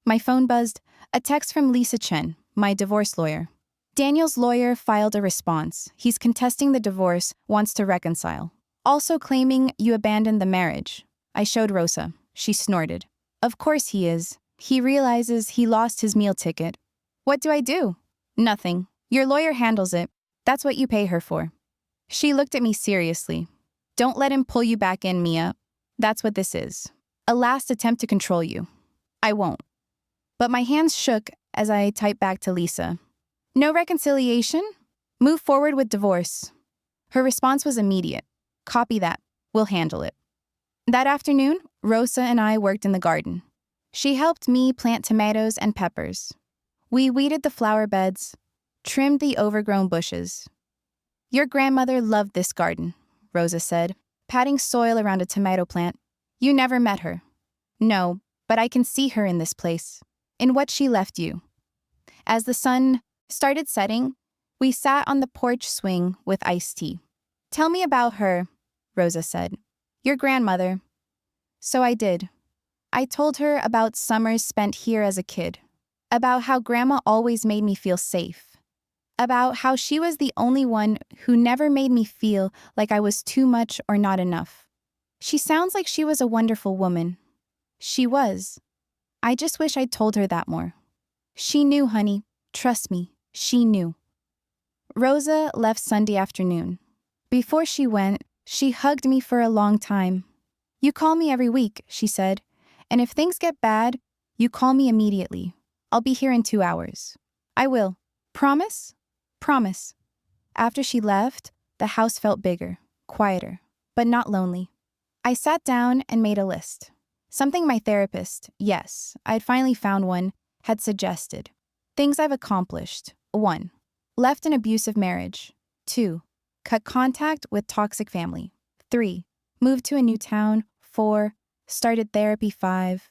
My phone buzzed, a text from Lisa Chen, my divorce lawyer. Daniel's lawyer filed a response. He's contesting the divorce, wants to reconcile. Also claiming you abandoned the marriage. I showed Rosa. She snorted. Of course he is. He realizes he lost his meal ticket. What do I do? Nothing. Your lawyer handles it. That's what you pay her for. She looked at me seriously. Don't let him pull you back in, Mia. That's what this is. A last attempt to control you. I won't. But my hands shook as I typed back to Lisa. No reconciliation? Move forward with divorce. Her response was immediate. Copy that. We'll handle it. That afternoon, Rosa and I worked in the garden. She helped me plant tomatoes and peppers. We weeded the flower beds, trimmed the overgrown bushes. Your grandmother loved this garden, Rosa said, patting soil around a tomato plant. You never met her. No, but I can see her in this place, in what she left you. As the sun started setting, we sat on the porch swing with iced tea. Tell me about her, Rosa said. Your grandmother. So I did. I told her about summers spent here as a kid, about how Grandma always made me feel safe, about how she was the only one who never made me feel like I was too much or not enough. She sounds like she was a wonderful woman. She was. I just wish I'd told her that more. She knew, honey. Trust me, she knew. Rosa left Sunday afternoon. Before she went, she hugged me for a long time. You call me every week, she said, and if things get bad, you call me immediately. I'll be here in 2 hours. I will. Promise? Promise. After she left, the house felt bigger, quieter, but not lonely. I sat down and made a list. Something my therapist, yes, I'd finally found one, had suggested. Things I've accomplished. 1. Left an abusive marriage. 2. Cut contact with toxic family. 3. Moved to a new town. 4. Started therapy. 5.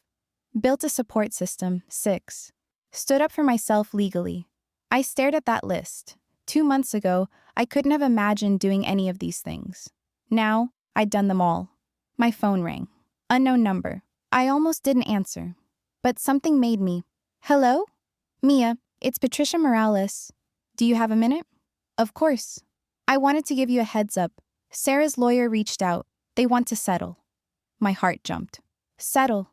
Built a support system. 6. Stood up for myself legally. I stared at that list. 2 months ago, I couldn't have imagined doing any of these things. Now, I'd done them all. My phone rang. Unknown number. I almost didn't answer. But something made me. Hello? Mia, it's Patricia Morales. Do you have a minute? Of course. I wanted to give you a heads up. Sarah's lawyer reached out. They want to settle. My heart jumped. Settle?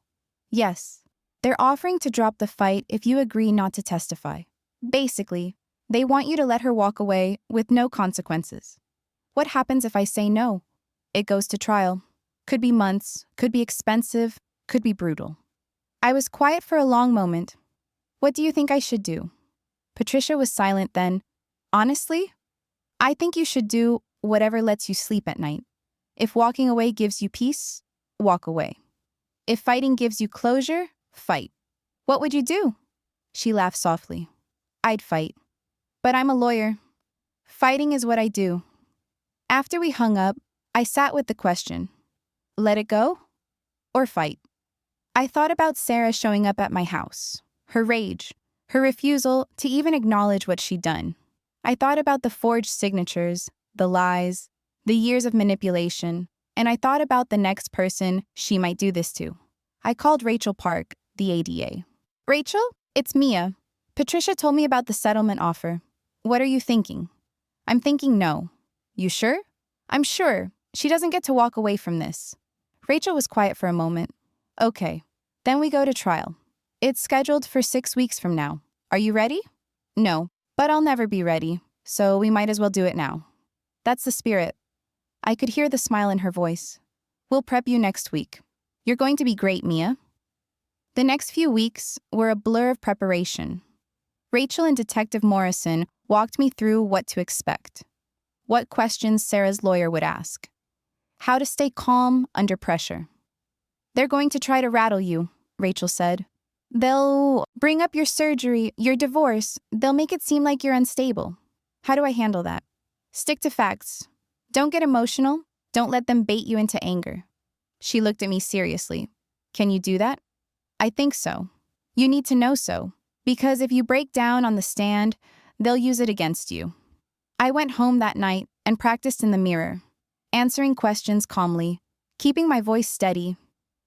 Yes. They're offering to drop the fight if you agree not to testify. Basically, they want you to let her walk away with no consequences. What happens if I say no? It goes to trial. Could be months, could be expensive, could be brutal. I was quiet for a long moment. What do you think I should do? Patricia was silent then. Honestly, I think you should do whatever lets you sleep at night. If walking away gives you peace, walk away. If fighting gives you closure, fight. What would you do? She laughed softly. I'd fight. But I'm a lawyer. Fighting is what I do. After we hung up, I sat with the question. Let it go? Or fight? I thought about Sarah showing up at my house. Her rage. Her refusal to even acknowledge what she'd done. I thought about the forged signatures, the lies, the years of manipulation, and I thought about the next person she might do this to. I called Rachel Park, the ADA. Rachel, it's Mia. Patricia told me about the settlement offer. What are you thinking? I'm thinking no. You sure? I'm sure. She doesn't get to walk away from this. Rachel was quiet for a moment. Okay, then we go to trial. It's scheduled for 6 weeks from now. Are you ready? No, but I'll never be ready, so we might as well do it now. That's the spirit. I could hear the smile in her voice. We'll prep you next week. You're going to be great, Mia. The next few weeks were a blur of preparation. Rachel and Detective Morrison walked me through what to expect, what questions Sarah's lawyer would ask, how to stay calm under pressure. They're going to try to rattle you, Rachel said. They'll bring up your surgery, your divorce. They'll make it seem like you're unstable. How do I handle that? Stick to facts. Don't get emotional. Don't let them bait you into anger. She looked at me seriously. Can you do that? I think so. You need to know so. Because if you break down on the stand, they'll use it against you. I went home that night and practiced in the mirror, answering questions calmly, keeping my voice steady.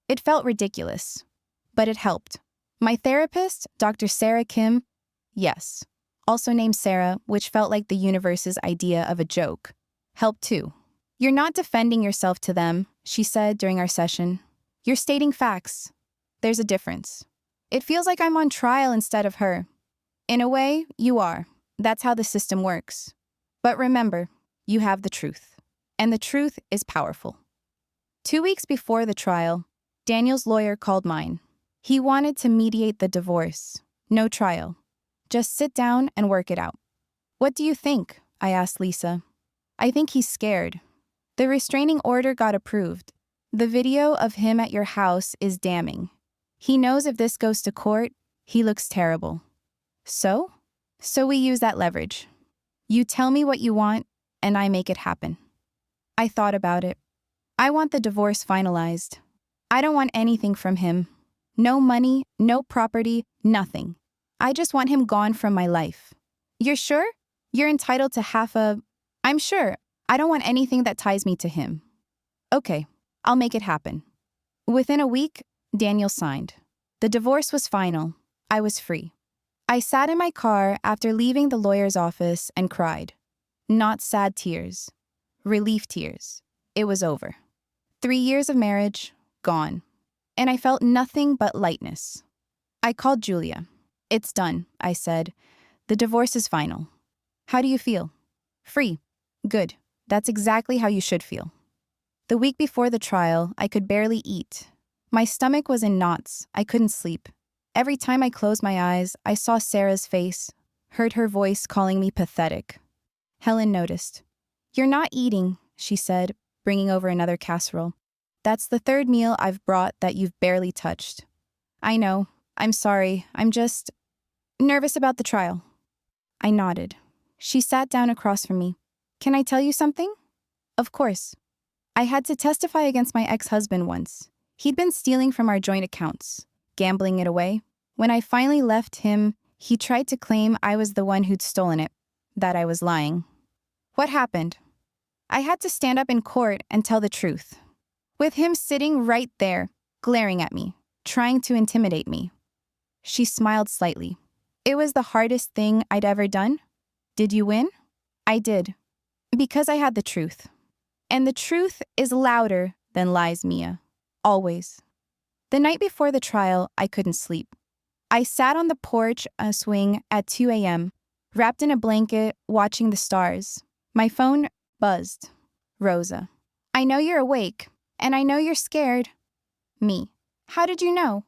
It felt ridiculous, but it helped. My therapist, Dr. Sarah Kim, yes, also named Sarah, which felt like the universe's idea of a joke, helped too. You're not defending yourself to them, she said during our session. You're stating facts. There's a difference. It feels like I'm on trial instead of her. In a way, you are. That's how the system works. But remember, you have the truth. And the truth is powerful. 2 weeks before the trial, Daniel's lawyer called mine. He wanted to mediate the divorce. No trial. Just sit down and work it out. What do you think? I asked Lisa. I think he's scared. The restraining order got approved. The video of him at your house is damning. He knows if this goes to court, he looks terrible. So we use that leverage. You tell me what you want, and I make it happen. I thought about it. I want the divorce finalized. I don't want anything from him. No money, no property, nothing. I just want him gone from my life. You're sure? You're entitled to I'm sure. I don't want anything that ties me to him. Okay, I'll make it happen. Within a week, Daniel signed. The divorce was final. I was free. I sat in my car after leaving the lawyer's office and cried. Not sad tears. Relief tears. It was over. 3 years of marriage, gone. And I felt nothing but lightness. I called Julia. It's done, I said. The divorce is final. How do you feel? Free. Good. That's exactly how you should feel. The week before the trial, I could barely eat. My stomach was in knots. I couldn't sleep. Every time I closed my eyes, I saw Sarah's face, heard her voice calling me pathetic. Helen noticed. You're not eating, she said, bringing over another casserole. That's the 3rd meal I've brought that you've barely touched. I know. I'm sorry. I'm just nervous about the trial. I nodded. She sat down across from me. Can I tell you something? Of course. I had to testify against my ex-husband once. He'd been stealing from our joint accounts, gambling it away. When I finally left him, he tried to claim I was the one who'd stolen it, that I was lying. What happened? I had to stand up in court and tell the truth. With him sitting right there, glaring at me, trying to intimidate me. She smiled slightly. It was the hardest thing I'd ever done. Did you win? I did. Because I had the truth. And the truth is louder Then lies, Mia. Always. The night before the trial, I couldn't sleep. I sat on the porch swing at 2 a.m., wrapped in a blanket, watching the stars. My phone buzzed. Rosa. I know you're awake, and I know you're scared. Me. How did you know?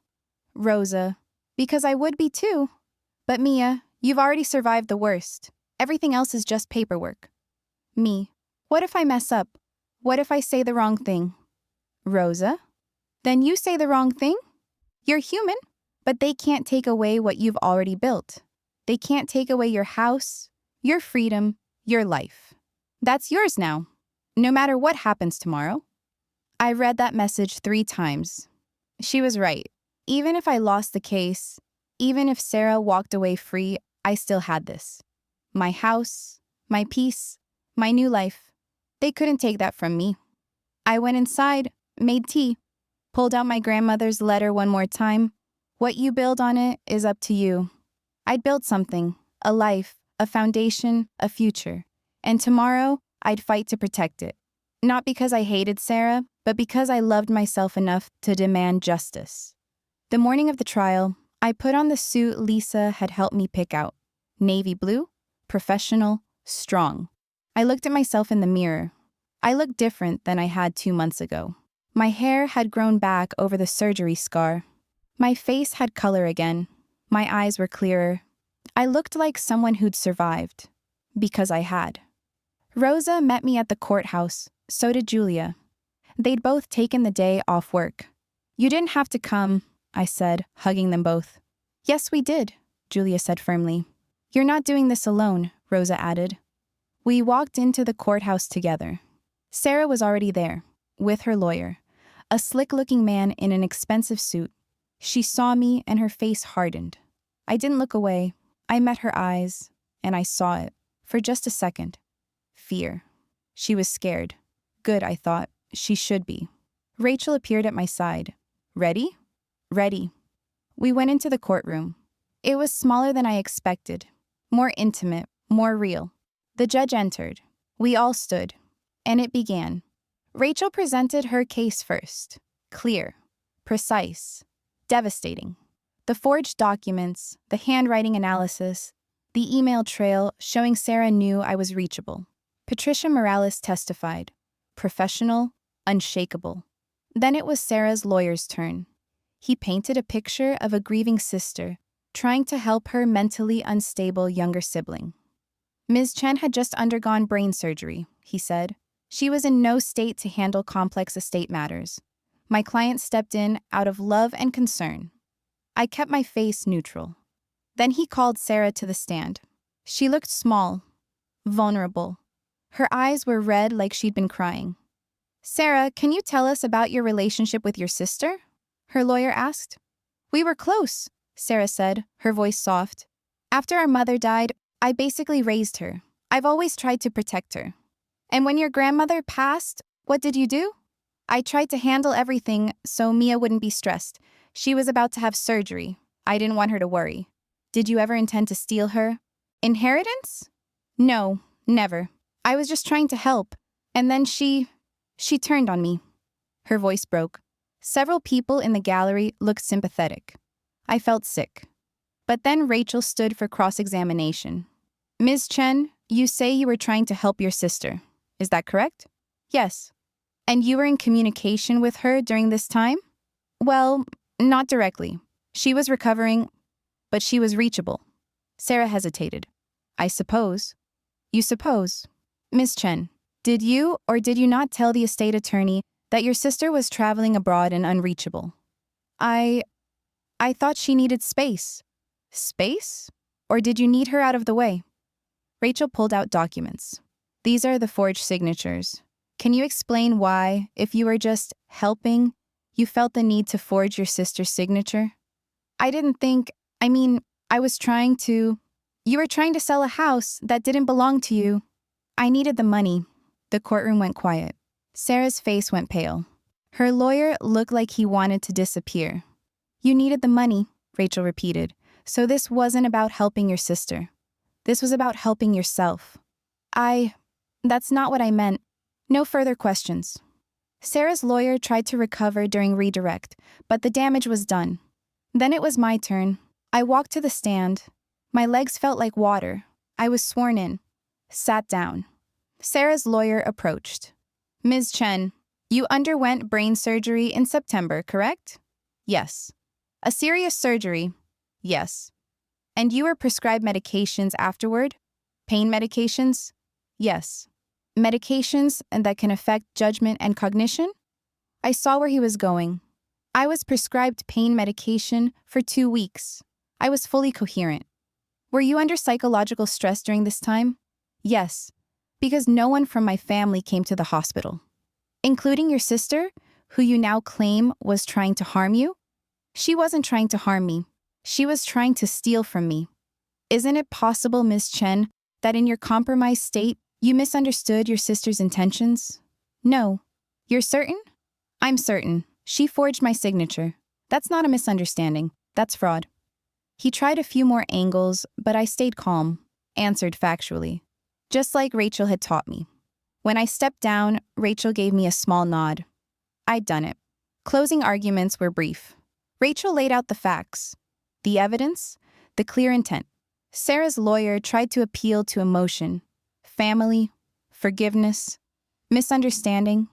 Rosa. Because I would be too. But Mia, you've already survived the worst. Everything else is just paperwork. Me. What if I mess up? What if I say the wrong thing? Rosa. Then you say the wrong thing? You're human, but they can't take away what you've already built. They can't take away your house, your freedom, your life. That's yours now, no matter what happens tomorrow. I read that message 3 times. She was right. Even if I lost the case, even if Sarah walked away free, I still had this. My house, my peace, my new life. They couldn't take that from me. I went inside, made tea, pulled out my grandmother's letter one more time. What you build on it is up to you. I'd build something, a life, a foundation, a future. And tomorrow, I'd fight to protect it. Not because I hated Sarah, but because I loved myself enough to demand justice. The morning of the trial, I put on the suit Lisa had helped me pick out. Navy blue, professional, strong. I looked at myself in the mirror. I looked different than I had 2 months ago. My hair had grown back over the surgery scar. My face had color again. My eyes were clearer. I looked like someone who'd survived. Because I had. Rosa met me at the courthouse. So did Julia. They'd both taken the day off work. You didn't have to come, I said, hugging them both. Yes, we did, Julia said firmly. You're not doing this alone, Rosa added. We walked into the courthouse together. Sarah was already there, with her lawyer, a slick-looking man in an expensive suit. She saw me and her face hardened. I didn't look away. I met her eyes, and I saw it, for just a second. Fear. She was scared. Good, I thought. She should be. Rachel appeared at my side. Ready? Ready. We went into the courtroom. It was smaller than I expected. More intimate, more real. The judge entered. We all stood. And it began. Rachel presented her case first. Clear. Precise. Devastating. The forged documents, the handwriting analysis, the email trail showing Sarah knew I was reachable. Patricia Morales testified. Professional, unshakable. Then it was Sarah's lawyer's turn. He painted a picture of a grieving sister, trying to help her mentally unstable younger sibling. Ms. Chen had just undergone brain surgery, he said. She was in no state to handle complex estate matters. My client stepped in out of love and concern. I kept my face neutral. Then he called Sarah to the stand. She looked small, vulnerable. Her eyes were red like she'd been crying. Sarah, can you tell us about your relationship with your sister? Her lawyer asked. We were close, Sarah said, her voice soft. After our mother died, I basically raised her. I've always tried to protect her. And when your grandmother passed, what did you do? I tried to handle everything so Mia wouldn't be stressed. She was about to have surgery. I didn't want her to worry. Did you ever intend to steal her? Inheritance? No, never. I was just trying to help. And then she turned on me. Her voice broke. Several people in the gallery looked sympathetic. I felt sick. But then Rachel stood for cross-examination. Ms. Chen, you say you were trying to help your sister. Is that correct? Yes. And you were in communication with her during this time? Well, not directly. She was recovering, but she was reachable. Sarah hesitated. I suppose. You suppose. Ms. Chen, did you or did you not tell the estate attorney that your sister was traveling abroad and unreachable? I thought she needed space. Space? Or did you need her out of the way? Rachel pulled out documents. These are the forged signatures. Can you explain why, if you were just helping, you felt the need to forge your sister's signature? I didn't think, I was trying to. You were trying to sell a house that didn't belong to you. I needed the money. The courtroom went quiet. Sarah's face went pale. Her lawyer looked like he wanted to disappear. You needed the money, Rachel repeated. So this wasn't about helping your sister. This was about helping yourself. That's not what I meant. No further questions. Sarah's lawyer tried to recover during redirect, but the damage was done. Then it was my turn. I walked to the stand. My legs felt like water. I was sworn in. Sat down. Sarah's lawyer approached. Ms. Chen, you underwent brain surgery in September, correct? Yes. A serious surgery? Yes. And you were prescribed medications afterward? Pain medications? Yes. Medications that can affect judgment and cognition? I saw where he was going. I was prescribed pain medication for 2 weeks. I was fully coherent. Were you under psychological stress during this time? Yes, because no one from my family came to the hospital. Including your sister, who you now claim was trying to harm you? She wasn't trying to harm me. She was trying to steal from me. Isn't it possible, Ms. Chen, that in your compromised state, you misunderstood your sister's intentions? No. You're certain? I'm certain. She forged my signature. That's not a misunderstanding. That's fraud. He tried a few more angles, but I stayed calm, answered factually, just like Rachel had taught me. When I stepped down, Rachel gave me a small nod. I'd done it. Closing arguments were brief. Rachel laid out the facts, the evidence, the clear intent. Sarah's lawyer tried to appeal to emotion, family, forgiveness, misunderstanding.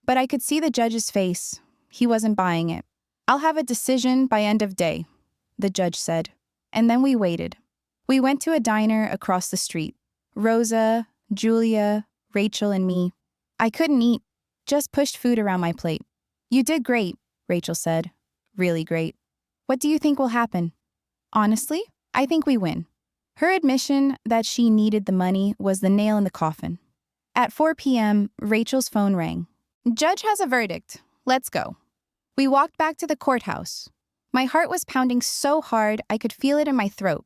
But I could see the judge's face. He wasn't buying it. I'll have a decision by end of day, the judge said. And then we waited. We went to a diner across the street. Rosa, Julia, Rachel, and me. I couldn't eat, just pushed food around my plate. You did great, Rachel said. Really great. What do you think will happen? Honestly, I think we win. Her admission that she needed the money was the nail in the coffin. At 4 p.m., Rachel's phone rang. Judge has a verdict. Let's go. We walked back to the courthouse. My heart was pounding so hard I could feel it in my throat.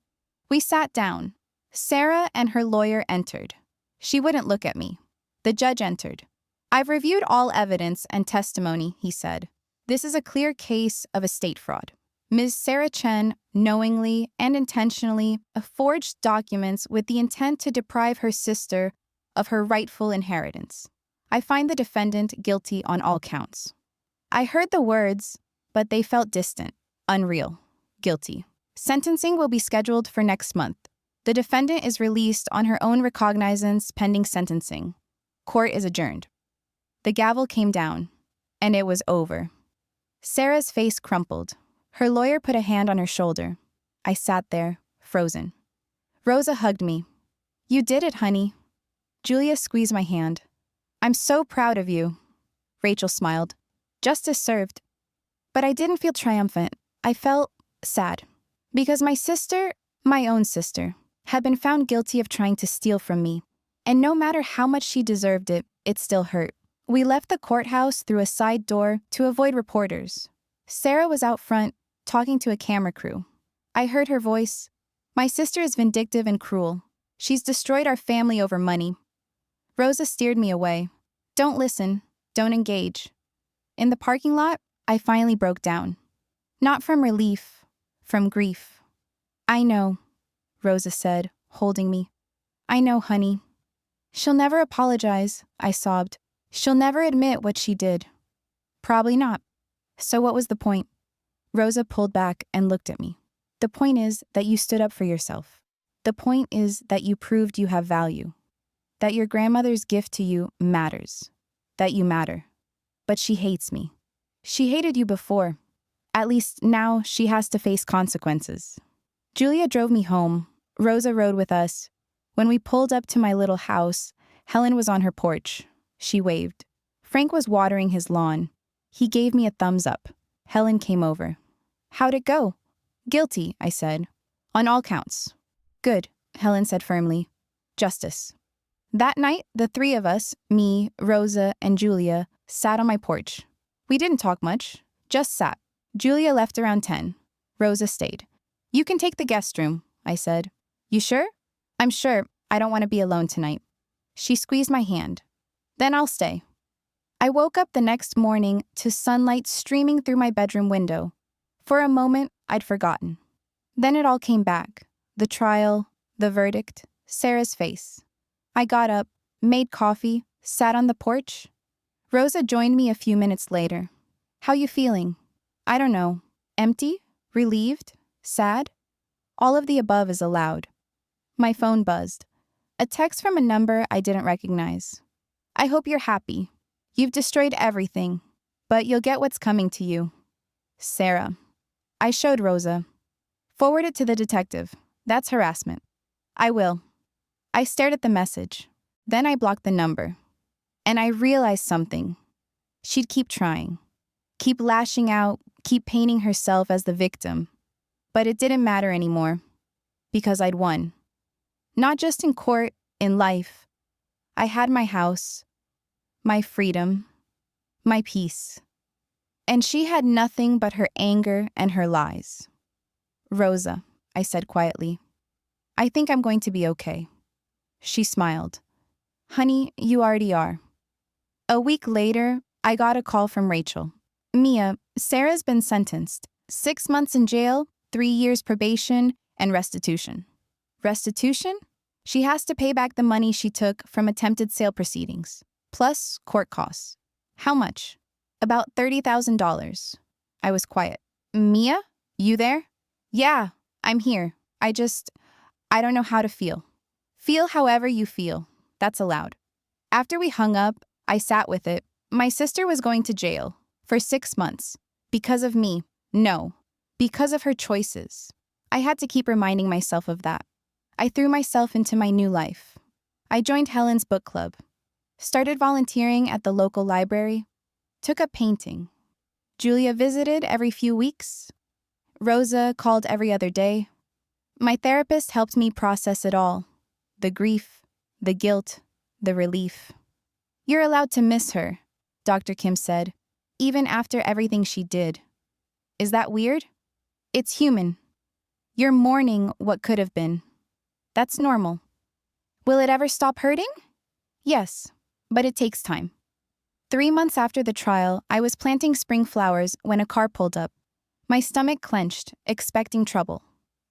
We sat down. Sarah and her lawyer entered. She wouldn't look at me. The judge entered. I've reviewed all evidence and testimony, he said. This is a clear case of estate fraud. Ms. Sarah Chen knowingly and intentionally forged documents with the intent to deprive her sister of her rightful inheritance. I find the defendant guilty on all counts. I heard the words, but they felt distant, unreal, guilty. Sentencing will be scheduled for next month. The defendant is released on her own recognizance pending sentencing. Court is adjourned. The gavel came down, and it was over. Sarah's face crumpled. Her lawyer put a hand on her shoulder. I sat there, frozen. Rosa hugged me. You did it, honey. Julia squeezed my hand. I'm so proud of you. Rachel smiled. Justice served. But I didn't feel triumphant. I felt sad. Because my sister, my own sister, had been found guilty of trying to steal from me. And no matter how much she deserved it, it still hurt. We left the courthouse through a side door to avoid reporters. Sarah was out front, talking to a camera crew. I heard her voice. My sister is vindictive and cruel. She's destroyed our family over money. Rosa steered me away. Don't listen. Don't engage. In the parking lot, I finally broke down. Not from relief, from grief. I know, Rosa said, holding me. I know, honey. She'll never apologize, I sobbed. She'll never admit what she did. Probably not. So what was the point? Rosa pulled back and looked at me. The point is that you stood up for yourself. The point is that you proved you have value. That your grandmother's gift to you matters. That you matter. But she hates me. She hated you before. At least now she has to face consequences. Julia drove me home. Rosa rode with us. When we pulled up to my little house, Helen was on her porch. She waved. Frank was watering his lawn. He gave me a thumbs up. Helen came over. How'd it go? Guilty, I said. On all counts. Good, Helen said firmly. Justice. That night, the three of us, me, Rosa, and Julia, sat on my porch. We didn't talk much, just sat. Julia left around 10. Rosa stayed. You can take the guest room, I said. You sure? I'm sure. I don't want to be alone tonight. She squeezed my hand. Then I'll stay. I woke up the next morning to sunlight streaming through my bedroom window. For a moment, I'd forgotten. Then it all came back. The trial, the verdict, Sarah's face. I got up, made coffee, sat on the porch. Rosa joined me a few minutes later. How you feeling? I don't know. Empty? Relieved? Sad? All of the above is allowed. My phone buzzed. A text from a number I didn't recognize. I hope you're happy. You've destroyed everything, but you'll get what's coming to you. Sarah. I showed Rosa. Forward it to the detective. That's harassment. I will. I stared at the message. Then I blocked the number. And I realized something. She'd keep trying. Keep lashing out, keep painting herself as the victim. But it didn't matter anymore. Because I'd won. Not just in court, in life. I had my house, my freedom, my peace. And she had nothing but her anger and her lies. Rosa, I said quietly, I think I'm going to be okay. She smiled. Honey, you already are. A week later, I got a call from Rachel. Mia, Sarah's been sentenced. 6 months in jail, 3 years probation, and restitution. Restitution? She has to pay back the money she took from attempted sale proceedings, plus court costs. How much? About $30,000. I was quiet. Mia? You there? Yeah, I'm here. I don't know how to feel. Feel however you feel. That's allowed. After we hung up, I sat with it. My sister was going to jail for 6 months. Because of me. No. Because of her choices. I had to keep reminding myself of that. I threw myself into my new life. I joined Helen's book club. Started volunteering at the local library. Took up painting. Julia visited every few weeks. Rosa called every other day. My therapist helped me process it all. The grief, the guilt, the relief. You're allowed to miss her, Dr. Kim said, even after everything she did. Is that weird? It's human. You're mourning what could have been. That's normal. Will it ever stop hurting? Yes, but it takes time. 3 months after the trial, I was planting spring flowers when a car pulled up. My stomach clenched, expecting trouble.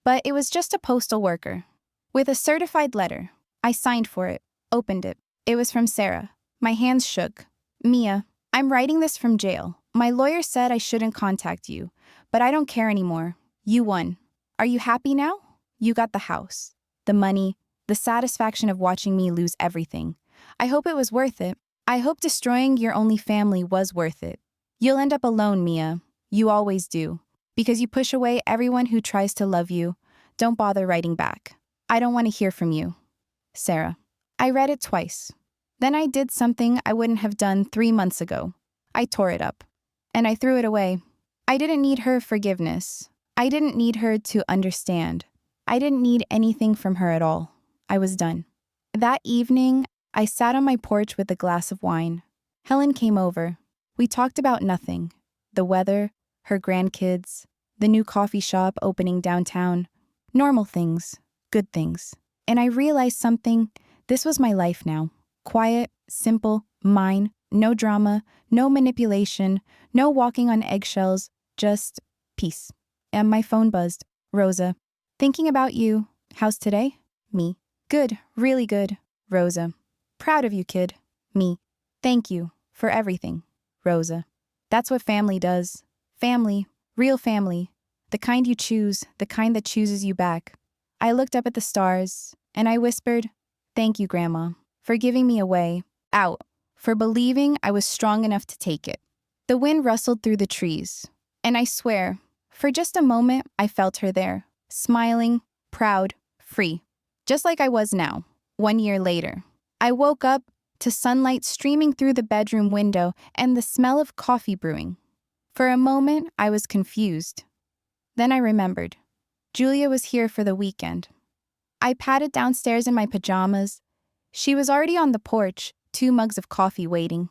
But it was just a postal worker. With a certified letter. I signed for it, opened it. It was from Sarah. My hands shook. Mia, I'm writing this from jail. My lawyer said I shouldn't contact you, but I don't care anymore. You won. Are you happy now? You got the house, the money, the satisfaction of watching me lose everything. I hope it was worth it. I hope destroying your only family was worth it. You'll end up alone, Mia. You always do. Because you push away everyone who tries to love you. Don't bother writing back. I don't want to hear from you. Sarah. I read it twice. Then I did something I wouldn't have done 3 months ago. I tore it up. And I threw it away. I didn't need her forgiveness. I didn't need her to understand. I didn't need anything from her at all. I was done. That evening, I sat on my porch with a glass of wine. Helen came over. We talked about nothing. The weather, her grandkids, the new coffee shop opening downtown. Normal things, good things. And I realized something. This was my life now. Quiet, simple, mine, no drama, no manipulation, no walking on eggshells, just peace. And my phone buzzed. Rosa. Thinking about you. How's today? Me. Good, really good. Rosa. Proud of you, kid. Me. Thank you for everything. Rosa. That's what family does. Family, real family. The kind you choose, the kind that chooses you back. I looked up at the stars, and I whispered, thank you, Grandma, for giving me away, out, for believing I was strong enough to take it. The wind rustled through the trees, and I swear, for just a moment, I felt her there, smiling, proud, free, just like I was now, 1 year later. I woke up to sunlight streaming through the bedroom window and the smell of coffee brewing. For a moment, I was confused. Then I remembered. Julia was here for the weekend. I padded downstairs in my pajamas. She was already on the porch, 2 mugs of coffee waiting.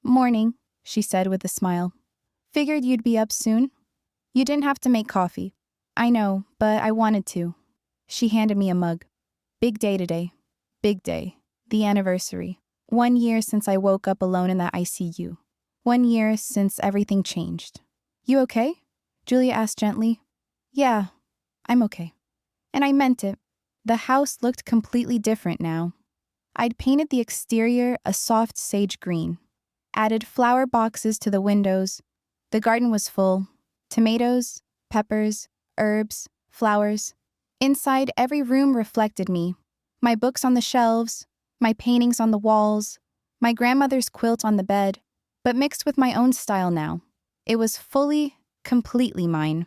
Morning, she said with a smile. Figured you'd be up soon. You didn't have to make coffee. I know, but I wanted to. She handed me a mug. Big day today. Big day. The anniversary. 1 year since I woke up alone in that ICU. 1 year since everything changed. You okay? Julia asked gently. Yeah, I'm okay. And I meant it. The house looked completely different now. I'd painted the exterior a soft sage green. Added flower boxes to the windows. The garden was full. Tomatoes, peppers, herbs, flowers. Inside, every room reflected me. My books on the shelves, my paintings on the walls, my grandmother's quilt on the bed, but mixed with my own style now. It was fully, completely mine.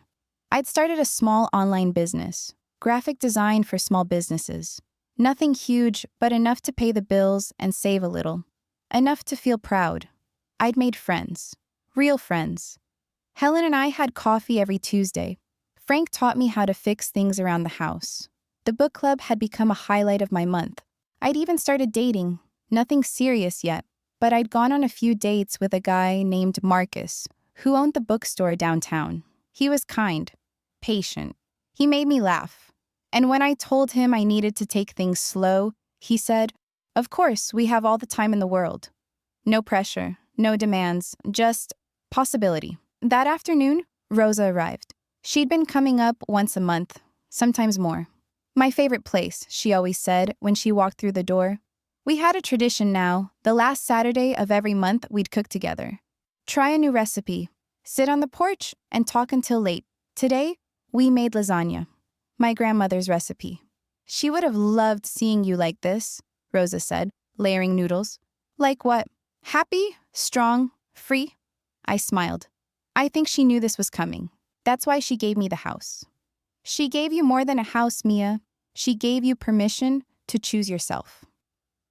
I'd started a small online business, graphic design for small businesses. Nothing huge, but enough to pay the bills and save a little. Enough to feel proud. I'd made friends. Real friends. Helen and I had coffee every Tuesday. Frank taught me how to fix things around the house. The book club had become a highlight of my month. I'd even started dating. Nothing serious yet, but I'd gone on a few dates with a guy named Marcus, who owned the bookstore downtown. He was kind, patient. He made me laugh. And when I told him I needed to take things slow, he said, "Of course, we have all the time in the world. No pressure, no demands, just possibility." That afternoon, Rosa arrived. She'd been coming up once a month, sometimes more. "My favorite place," she always said when she walked through the door. We had a tradition now. The last Saturday of every month, we'd cook together. Try a new recipe. Sit on the porch and talk until late. Today, we made lasagna. My grandmother's recipe. "She would have loved seeing you like this," Rosa said, layering noodles. "Like what? Happy, strong, free?" I smiled. I think she knew this was coming. That's why she gave me the house. She gave you more than a house, Mia. She gave you permission to choose yourself.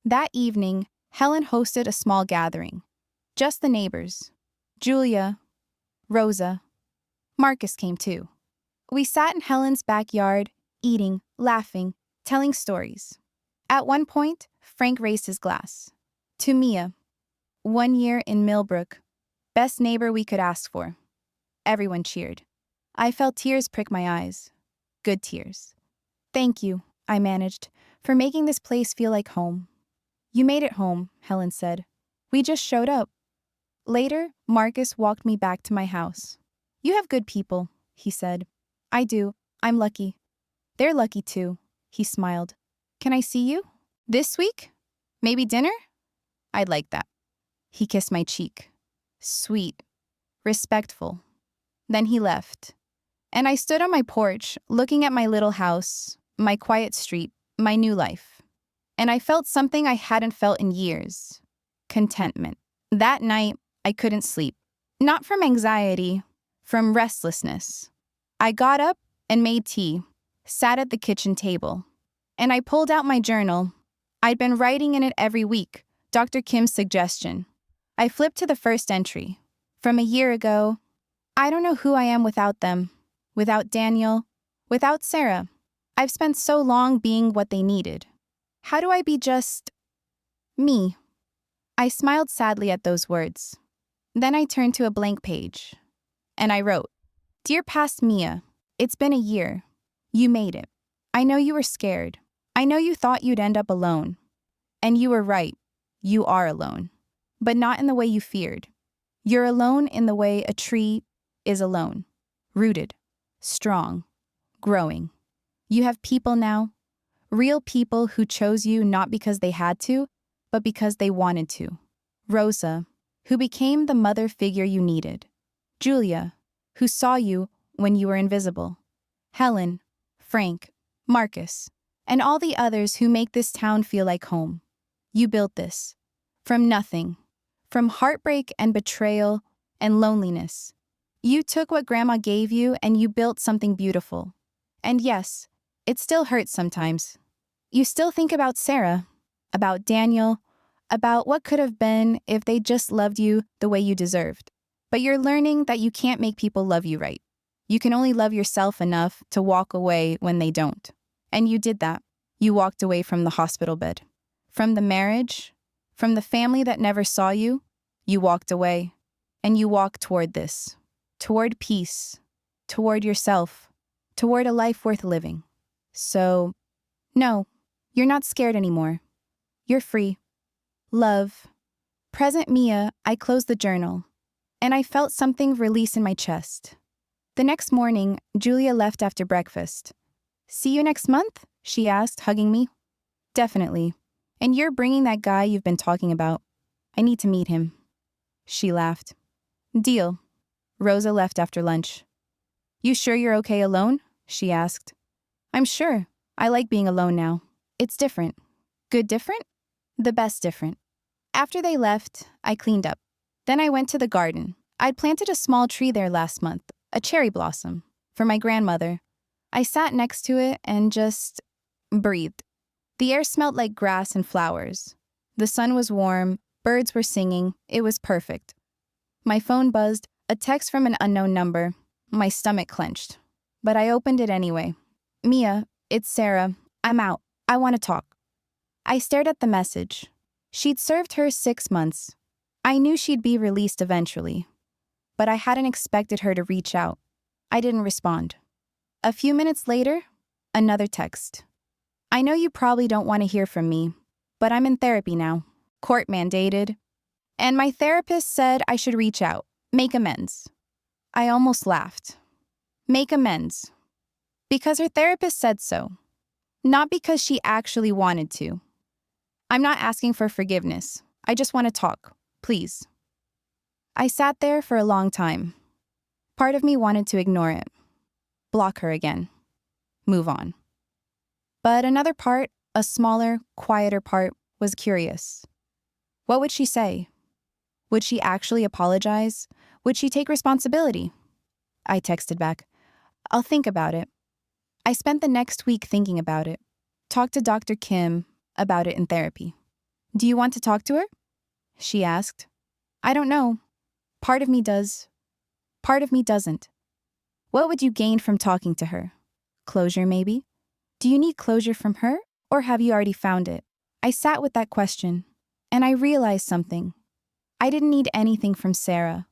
That evening, Helen hosted a small gathering. Just the neighbors. Julia, Rosa, Marcus came too. We sat in Helen's backyard, eating, laughing, telling stories. At one point, Frank raised his glass. "To Mia, 1 year in Millbrook, best neighbor we could ask for." Everyone cheered. I felt tears prick my eyes. Good tears. "Thank you," I managed, "for making this place feel like home." "You made it home," Helen said. "We just showed up." Later, Marcus walked me back to my house. "You have good people," he said. "I do. I'm lucky." "They're lucky too," he smiled. "Can I see you? This week? Maybe dinner?" "I'd like that." He kissed my cheek. Sweet. Respectful. Then he left. And I stood on my porch, looking at my little house, my quiet street, my new life. And I felt something I hadn't felt in years. Contentment. That night, I couldn't sleep. Not from anxiety, from restlessness. I got up and made tea, sat at the kitchen table. And I pulled out my journal. I'd been writing in it every week, Dr. Kim's suggestion. I flipped to the first entry. From a year ago. "I don't know who I am without them. Without Daniel. Without Sarah. I've spent so long being what they needed. How do I be just me?" I smiled sadly at those words. Then I turned to a blank page. And I wrote, "Dear past Mia, it's been a year. You made it. I know you were scared. I know you thought you'd end up alone. And you were right. You are alone. But not in the way you feared. You're alone in the way a tree is alone. Rooted. Strong. Growing. You have people now. Real people who chose you not because they had to, but because they wanted to. Rosa, who became the mother figure you needed. Julia, who saw you when you were invisible. Helen, Frank, Marcus, and all the others who make this town feel like home. You built this. From nothing. From heartbreak and betrayal and loneliness. You took what Grandma gave you and you built something beautiful. And yes, it still hurts sometimes. You still think about Sarah, about Daniel, about what could have been if they just loved you the way you deserved. But you're learning that you can't make people love you right. You can only love yourself enough to walk away when they don't. And you did that. You walked away from the hospital bed. From the marriage, from the family that never saw you, you walked away. And you walked toward this. Toward peace. Toward yourself. Toward a life worth living. So, no, you're not scared anymore. You're free. Love. Present Mia, I closed the journal. And I felt something release in my chest. The next morning, Julia left after breakfast. "See you next month?" she asked, hugging me. "Definitely. And you're bringing that guy you've been talking about. I need to meet him." She laughed. Deal. Rosa left after lunch. You sure you're okay alone? She asked. I'm sure. I like being alone now. It's different. Good different? The best different. After they left, I cleaned up. Then I went to the garden. I'd planted a small tree there last month, a cherry blossom, for my grandmother. I sat next to it and just breathed. The air smelled like grass and flowers. The sun was warm, birds were singing, it was perfect. My phone buzzed, a text from an unknown number. My stomach clenched. But I opened it anyway. Mia, it's Sarah. I'm out. I want to talk. I stared at the message. She'd served her 6 months. I knew she'd be released eventually. But I hadn't expected her to reach out. I didn't respond. A few minutes later, another text. I know you probably don't want to hear from me, but I'm in therapy now. Court mandated. And my therapist said I should reach out, make amends. I almost laughed. Make amends. Because her therapist said so. Not because she actually wanted to. I'm not asking for forgiveness. I just want to talk, please. I sat there for a long time. Part of me wanted to ignore it. Block her again. Move on. But another part, a smaller, quieter part, was curious. What would she say? Would she actually apologize? Would she take responsibility? I texted back, I'll think about it. I spent the next week thinking about it. Talked to Dr. Kim about it in therapy. Do you want to talk to her? She asked. I don't know. Part of me does. Part of me doesn't. What would you gain from talking to her? Closure, maybe? Do you need closure from her, or have you already found it? I sat with that question, and I realized something. I didn't need anything from Sarah.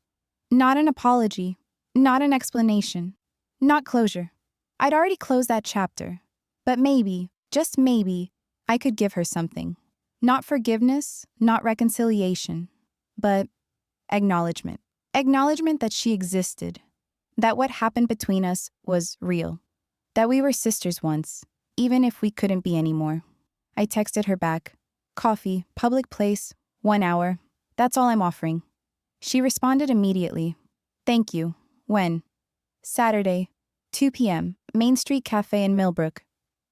Not an apology, not an explanation, not closure. I'd already closed that chapter. But maybe, just maybe, I could give her something. Not forgiveness, not reconciliation, but acknowledgement. Acknowledgement that she existed, that what happened between us was real, that we were sisters once, even if we couldn't be anymore. I texted her back, coffee, public place, 1 hour, that's all I'm offering. She responded immediately, thank you. When? Saturday, 2 p.m., Main Street Cafe in Millbrook.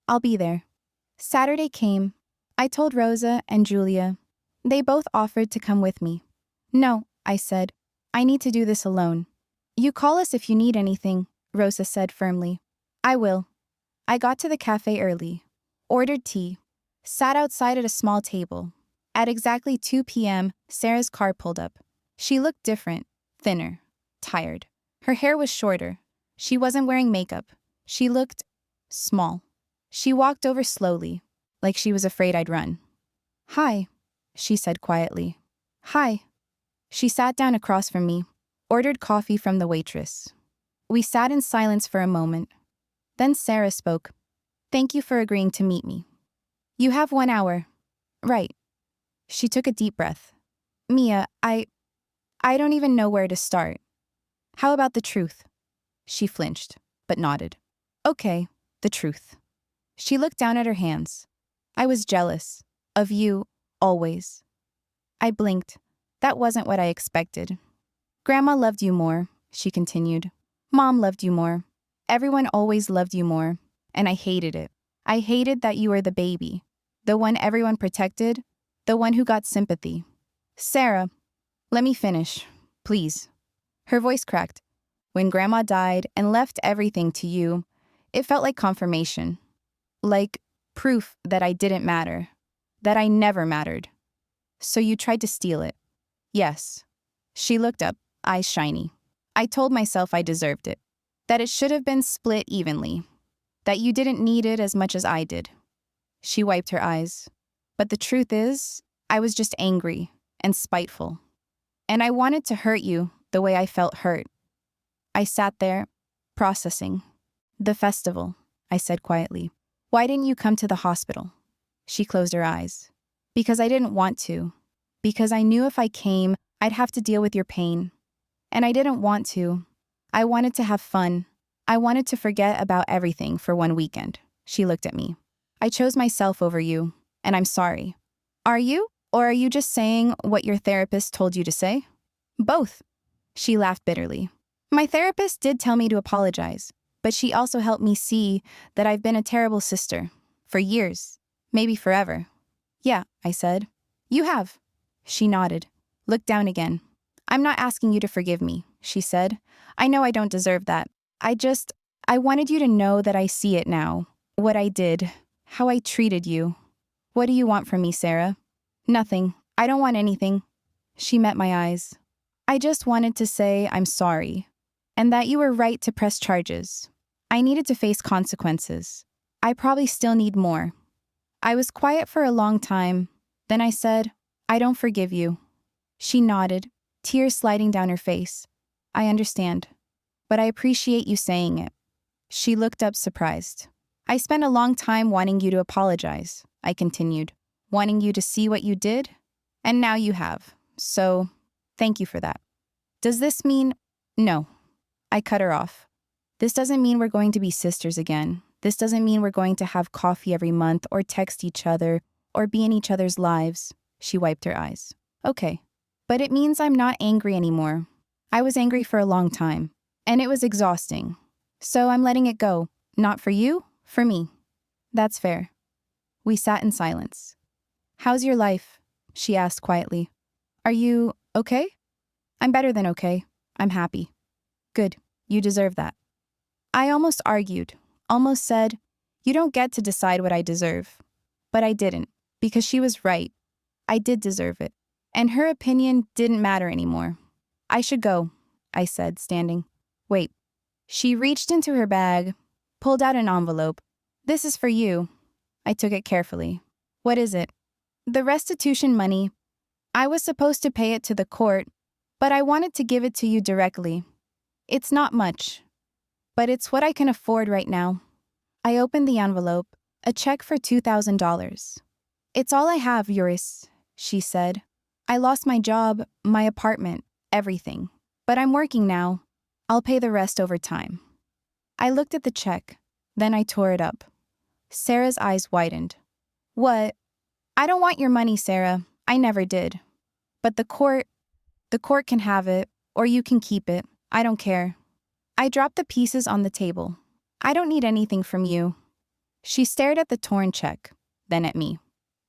I'll be there. Saturday came. I told Rosa and Julia. They both offered to come with me. No, I said. I need to do this alone. You call us if you need anything, Rosa said firmly. I will. I got to the cafe early, ordered tea, sat outside at a small table. At exactly 2 p.m., Sarah's car pulled up. She looked different, thinner, tired. Her hair was shorter. She wasn't wearing makeup. She looked small. She walked over slowly, like she was afraid I'd run. Hi, she said quietly. Hi. She sat down across from me, ordered coffee from the waitress. We sat in silence for a moment. Then Sarah spoke. Thank you for agreeing to meet me. You have 1 hour. Right. She took a deep breath. Mia, I don't even know where to start. How about the truth? She flinched, but nodded. Okay, the truth. She looked down at her hands. I was jealous. Of you, always. I blinked. That wasn't what I expected. Grandma loved you more, she continued. Mom loved you more. Everyone always loved you more. And I hated it. I hated that you were the baby. The one everyone protected. The one who got sympathy. Sarah, let me finish, please. Her voice cracked. When Grandma died and left everything to you, it felt like confirmation. Like proof that I didn't matter. That I never mattered. So you tried to steal it. Yes. She looked up, eyes shiny. I told myself I deserved it. That it should have been split evenly. That you didn't need it as much as I did. She wiped her eyes. But the truth is, I was just angry and spiteful. And I wanted to hurt you the way I felt hurt. I sat there, processing. The festival, I said quietly. Why didn't you come to the hospital? She closed her eyes. Because I didn't want to. Because I knew if I came, I'd have to deal with your pain. And I didn't want to. I wanted to have fun. I wanted to forget about everything for one weekend. She looked at me. I chose myself over you, and I'm sorry. Are you? Or are you just saying what your therapist told you to say? Both. She laughed bitterly. My therapist did tell me to apologize, but she also helped me see that I've been a terrible sister. For years. Maybe forever. Yeah, I said. You have. She nodded. Looked down again. I'm not asking you to forgive me, she said. I know I don't deserve that. I wanted you to know that I see it now. What I did. How I treated you. What do you want from me, Sarah? Nothing. I don't want anything. She met my eyes. I just wanted to say I'm sorry. And that you were right to press charges. I needed to face consequences. I probably still need more. I was quiet for a long time. Then I said, I don't forgive you. She nodded, tears sliding down her face. I understand. But I appreciate you saying it. She looked up surprised. I spent a long time wanting you to apologize, I continued, wanting you to see what you did. And now you have. So, thank you for that. Does this mean? No. I cut her off. This doesn't mean we're going to be sisters again. This doesn't mean we're going to have coffee every month or text each other or be in each other's lives. She wiped her eyes. Okay. But it means I'm not angry anymore. I was angry for a long time, and it was exhausting. So I'm letting it go. Not for you, for me. That's fair. We sat in silence. How's your life? She asked quietly. Are you okay? I'm better than okay. I'm happy. Good. You deserve that. I almost argued, almost said, you don't get to decide what I deserve. But I didn't, because she was right. I did deserve it. And her opinion didn't matter anymore. I should go, I said, standing. Wait. She reached into her bag, pulled out an envelope. This is for you. I took it carefully. What is it? The restitution money. I was supposed to pay it to the court, but I wanted to give it to you directly. It's not much, but it's what I can afford right now. I opened the envelope, a check for $2,000. It's all I have, Yuris, she said. I lost my job, my apartment, everything. But I'm working now. I'll pay the rest over time. I looked at the check, then I tore it up. Sarah's eyes widened. What? I don't want your money, Sarah. I never did. But the court can have it, or you can keep it. I don't care. I dropped the pieces on the table. I don't need anything from you. She stared at the torn check, then at me.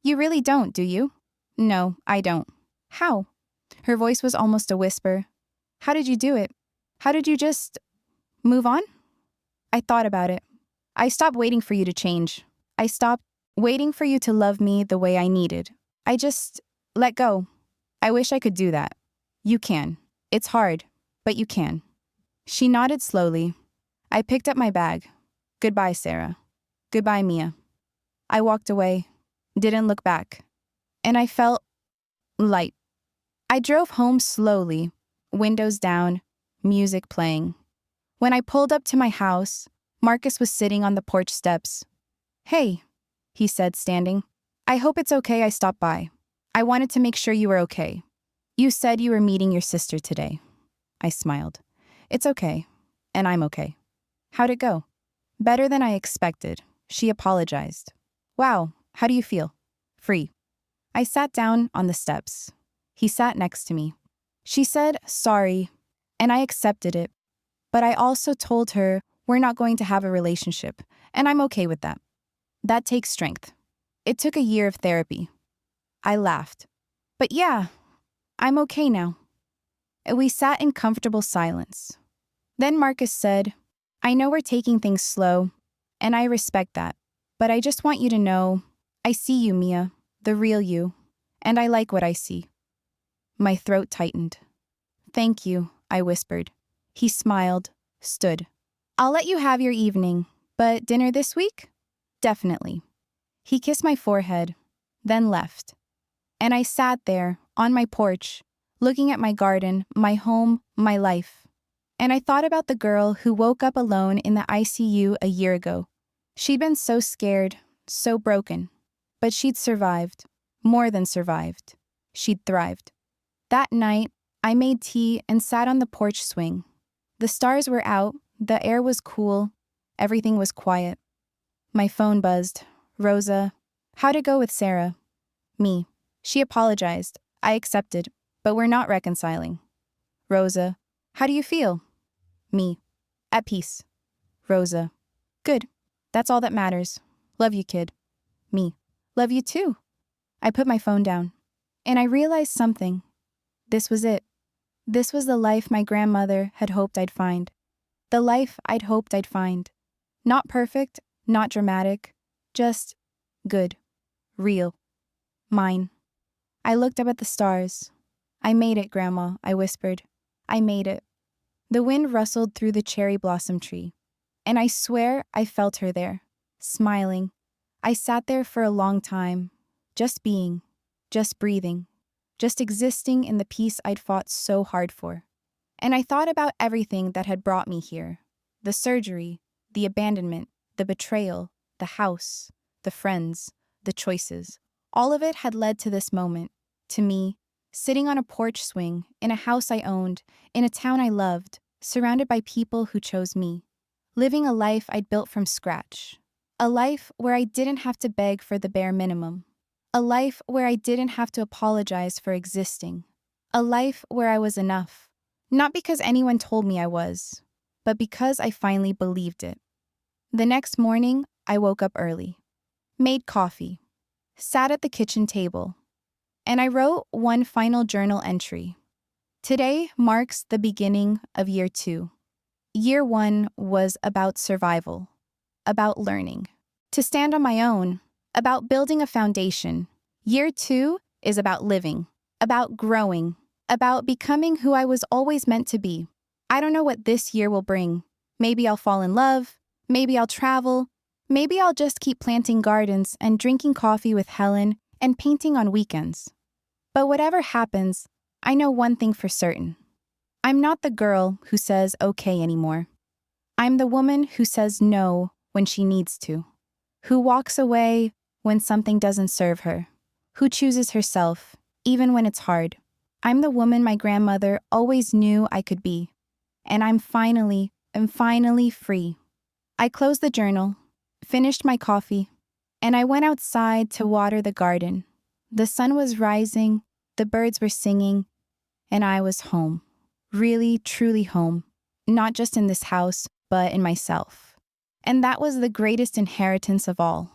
You really don't, do you? No, I don't. How? Her voice was almost a whisper. How did you do it? How did you just move on? I thought about it. I stopped waiting for you to change. I stopped waiting for you to love me the way I needed. I just let go. I wish I could do that. You can. It's hard, but you can. She nodded slowly. I picked up my bag. Goodbye, Sarah. Goodbye, Mia. I walked away, didn't look back, and I felt light. I drove home slowly, windows down, music playing. When I pulled up to my house, Marcus was sitting on the porch steps. Hey, he said, standing. I hope it's okay I stopped by. I wanted to make sure you were okay. You said you were meeting your sister today. I smiled. It's okay, and I'm okay. How'd it go? Better than I expected. She apologized. Wow, how do you feel? Free. I sat down on the steps. He sat next to me. She said, sorry, and I accepted it. But I also told her we're not going to have a relationship, and I'm okay with that. That takes strength. It took a year of therapy. I laughed. But yeah, I'm okay now. We sat in comfortable silence. Then Marcus said, I know we're taking things slow, and I respect that. But I just want you to know, I see you, Mia, the real you, and I like what I see. My throat tightened. Thank you, I whispered. He smiled, stood. I'll let you have your evening, but dinner this week? Definitely. He kissed my forehead, then left. And I sat there, on my porch, looking at my garden, my home, my life. And I thought about the girl who woke up alone in the ICU a year ago. She'd been so scared, so broken. But she'd survived. More than survived. She'd thrived. That night, I made tea and sat on the porch swing. The stars were out, the air was cool, everything was quiet. My phone buzzed. Rosa. How'd it go with Sarah? Me. She apologized. I accepted, but we're not reconciling. Rosa, how do you feel? Me, at peace. Rosa, good. That's all that matters. Love you, kid. Me, love you too. I put my phone down, and I realized something. This was it. This was the life my grandmother had hoped I'd find. The life I'd hoped I'd find. Not perfect, not dramatic, just good, real, mine. I looked up at the stars. I made it, Grandma, I whispered. I made it. The wind rustled through the cherry blossom tree, and I swear I felt her there, smiling. I sat there for a long time, just being, just breathing, just existing in the peace I'd fought so hard for. And I thought about everything that had brought me here. The surgery, the abandonment, the betrayal, the house, the friends, the choices. All of it had led to this moment, to me, sitting on a porch swing, in a house I owned, in a town I loved, surrounded by people who chose me. Living a life I'd built from scratch. A life where I didn't have to beg for the bare minimum. A life where I didn't have to apologize for existing. A life where I was enough. Not because anyone told me I was, but because I finally believed it. The next morning, I woke up early, made coffee, sat at the kitchen table, and I wrote one final journal entry. Today marks the beginning of year 2. Year 1 was about survival, about learning, to stand on my own, about building a foundation. Year 2 is about living, about growing, about becoming who I was always meant to be. I don't know what this year will bring. Maybe I'll fall in love, maybe I'll travel, maybe I'll just keep planting gardens and drinking coffee with Helen and painting on weekends. But whatever happens, I know one thing for certain. I'm not the girl who says okay anymore. I'm the woman who says no when she needs to, who walks away when something doesn't serve her, who chooses herself, even when it's hard. I'm the woman my grandmother always knew I could be, and I'm finally free. I closed the journal, finished my coffee, and I went outside to water the garden. The sun was rising, the birds were singing, and I was home. Really, truly home. Not just in this house, but in myself. And that was the greatest inheritance of all.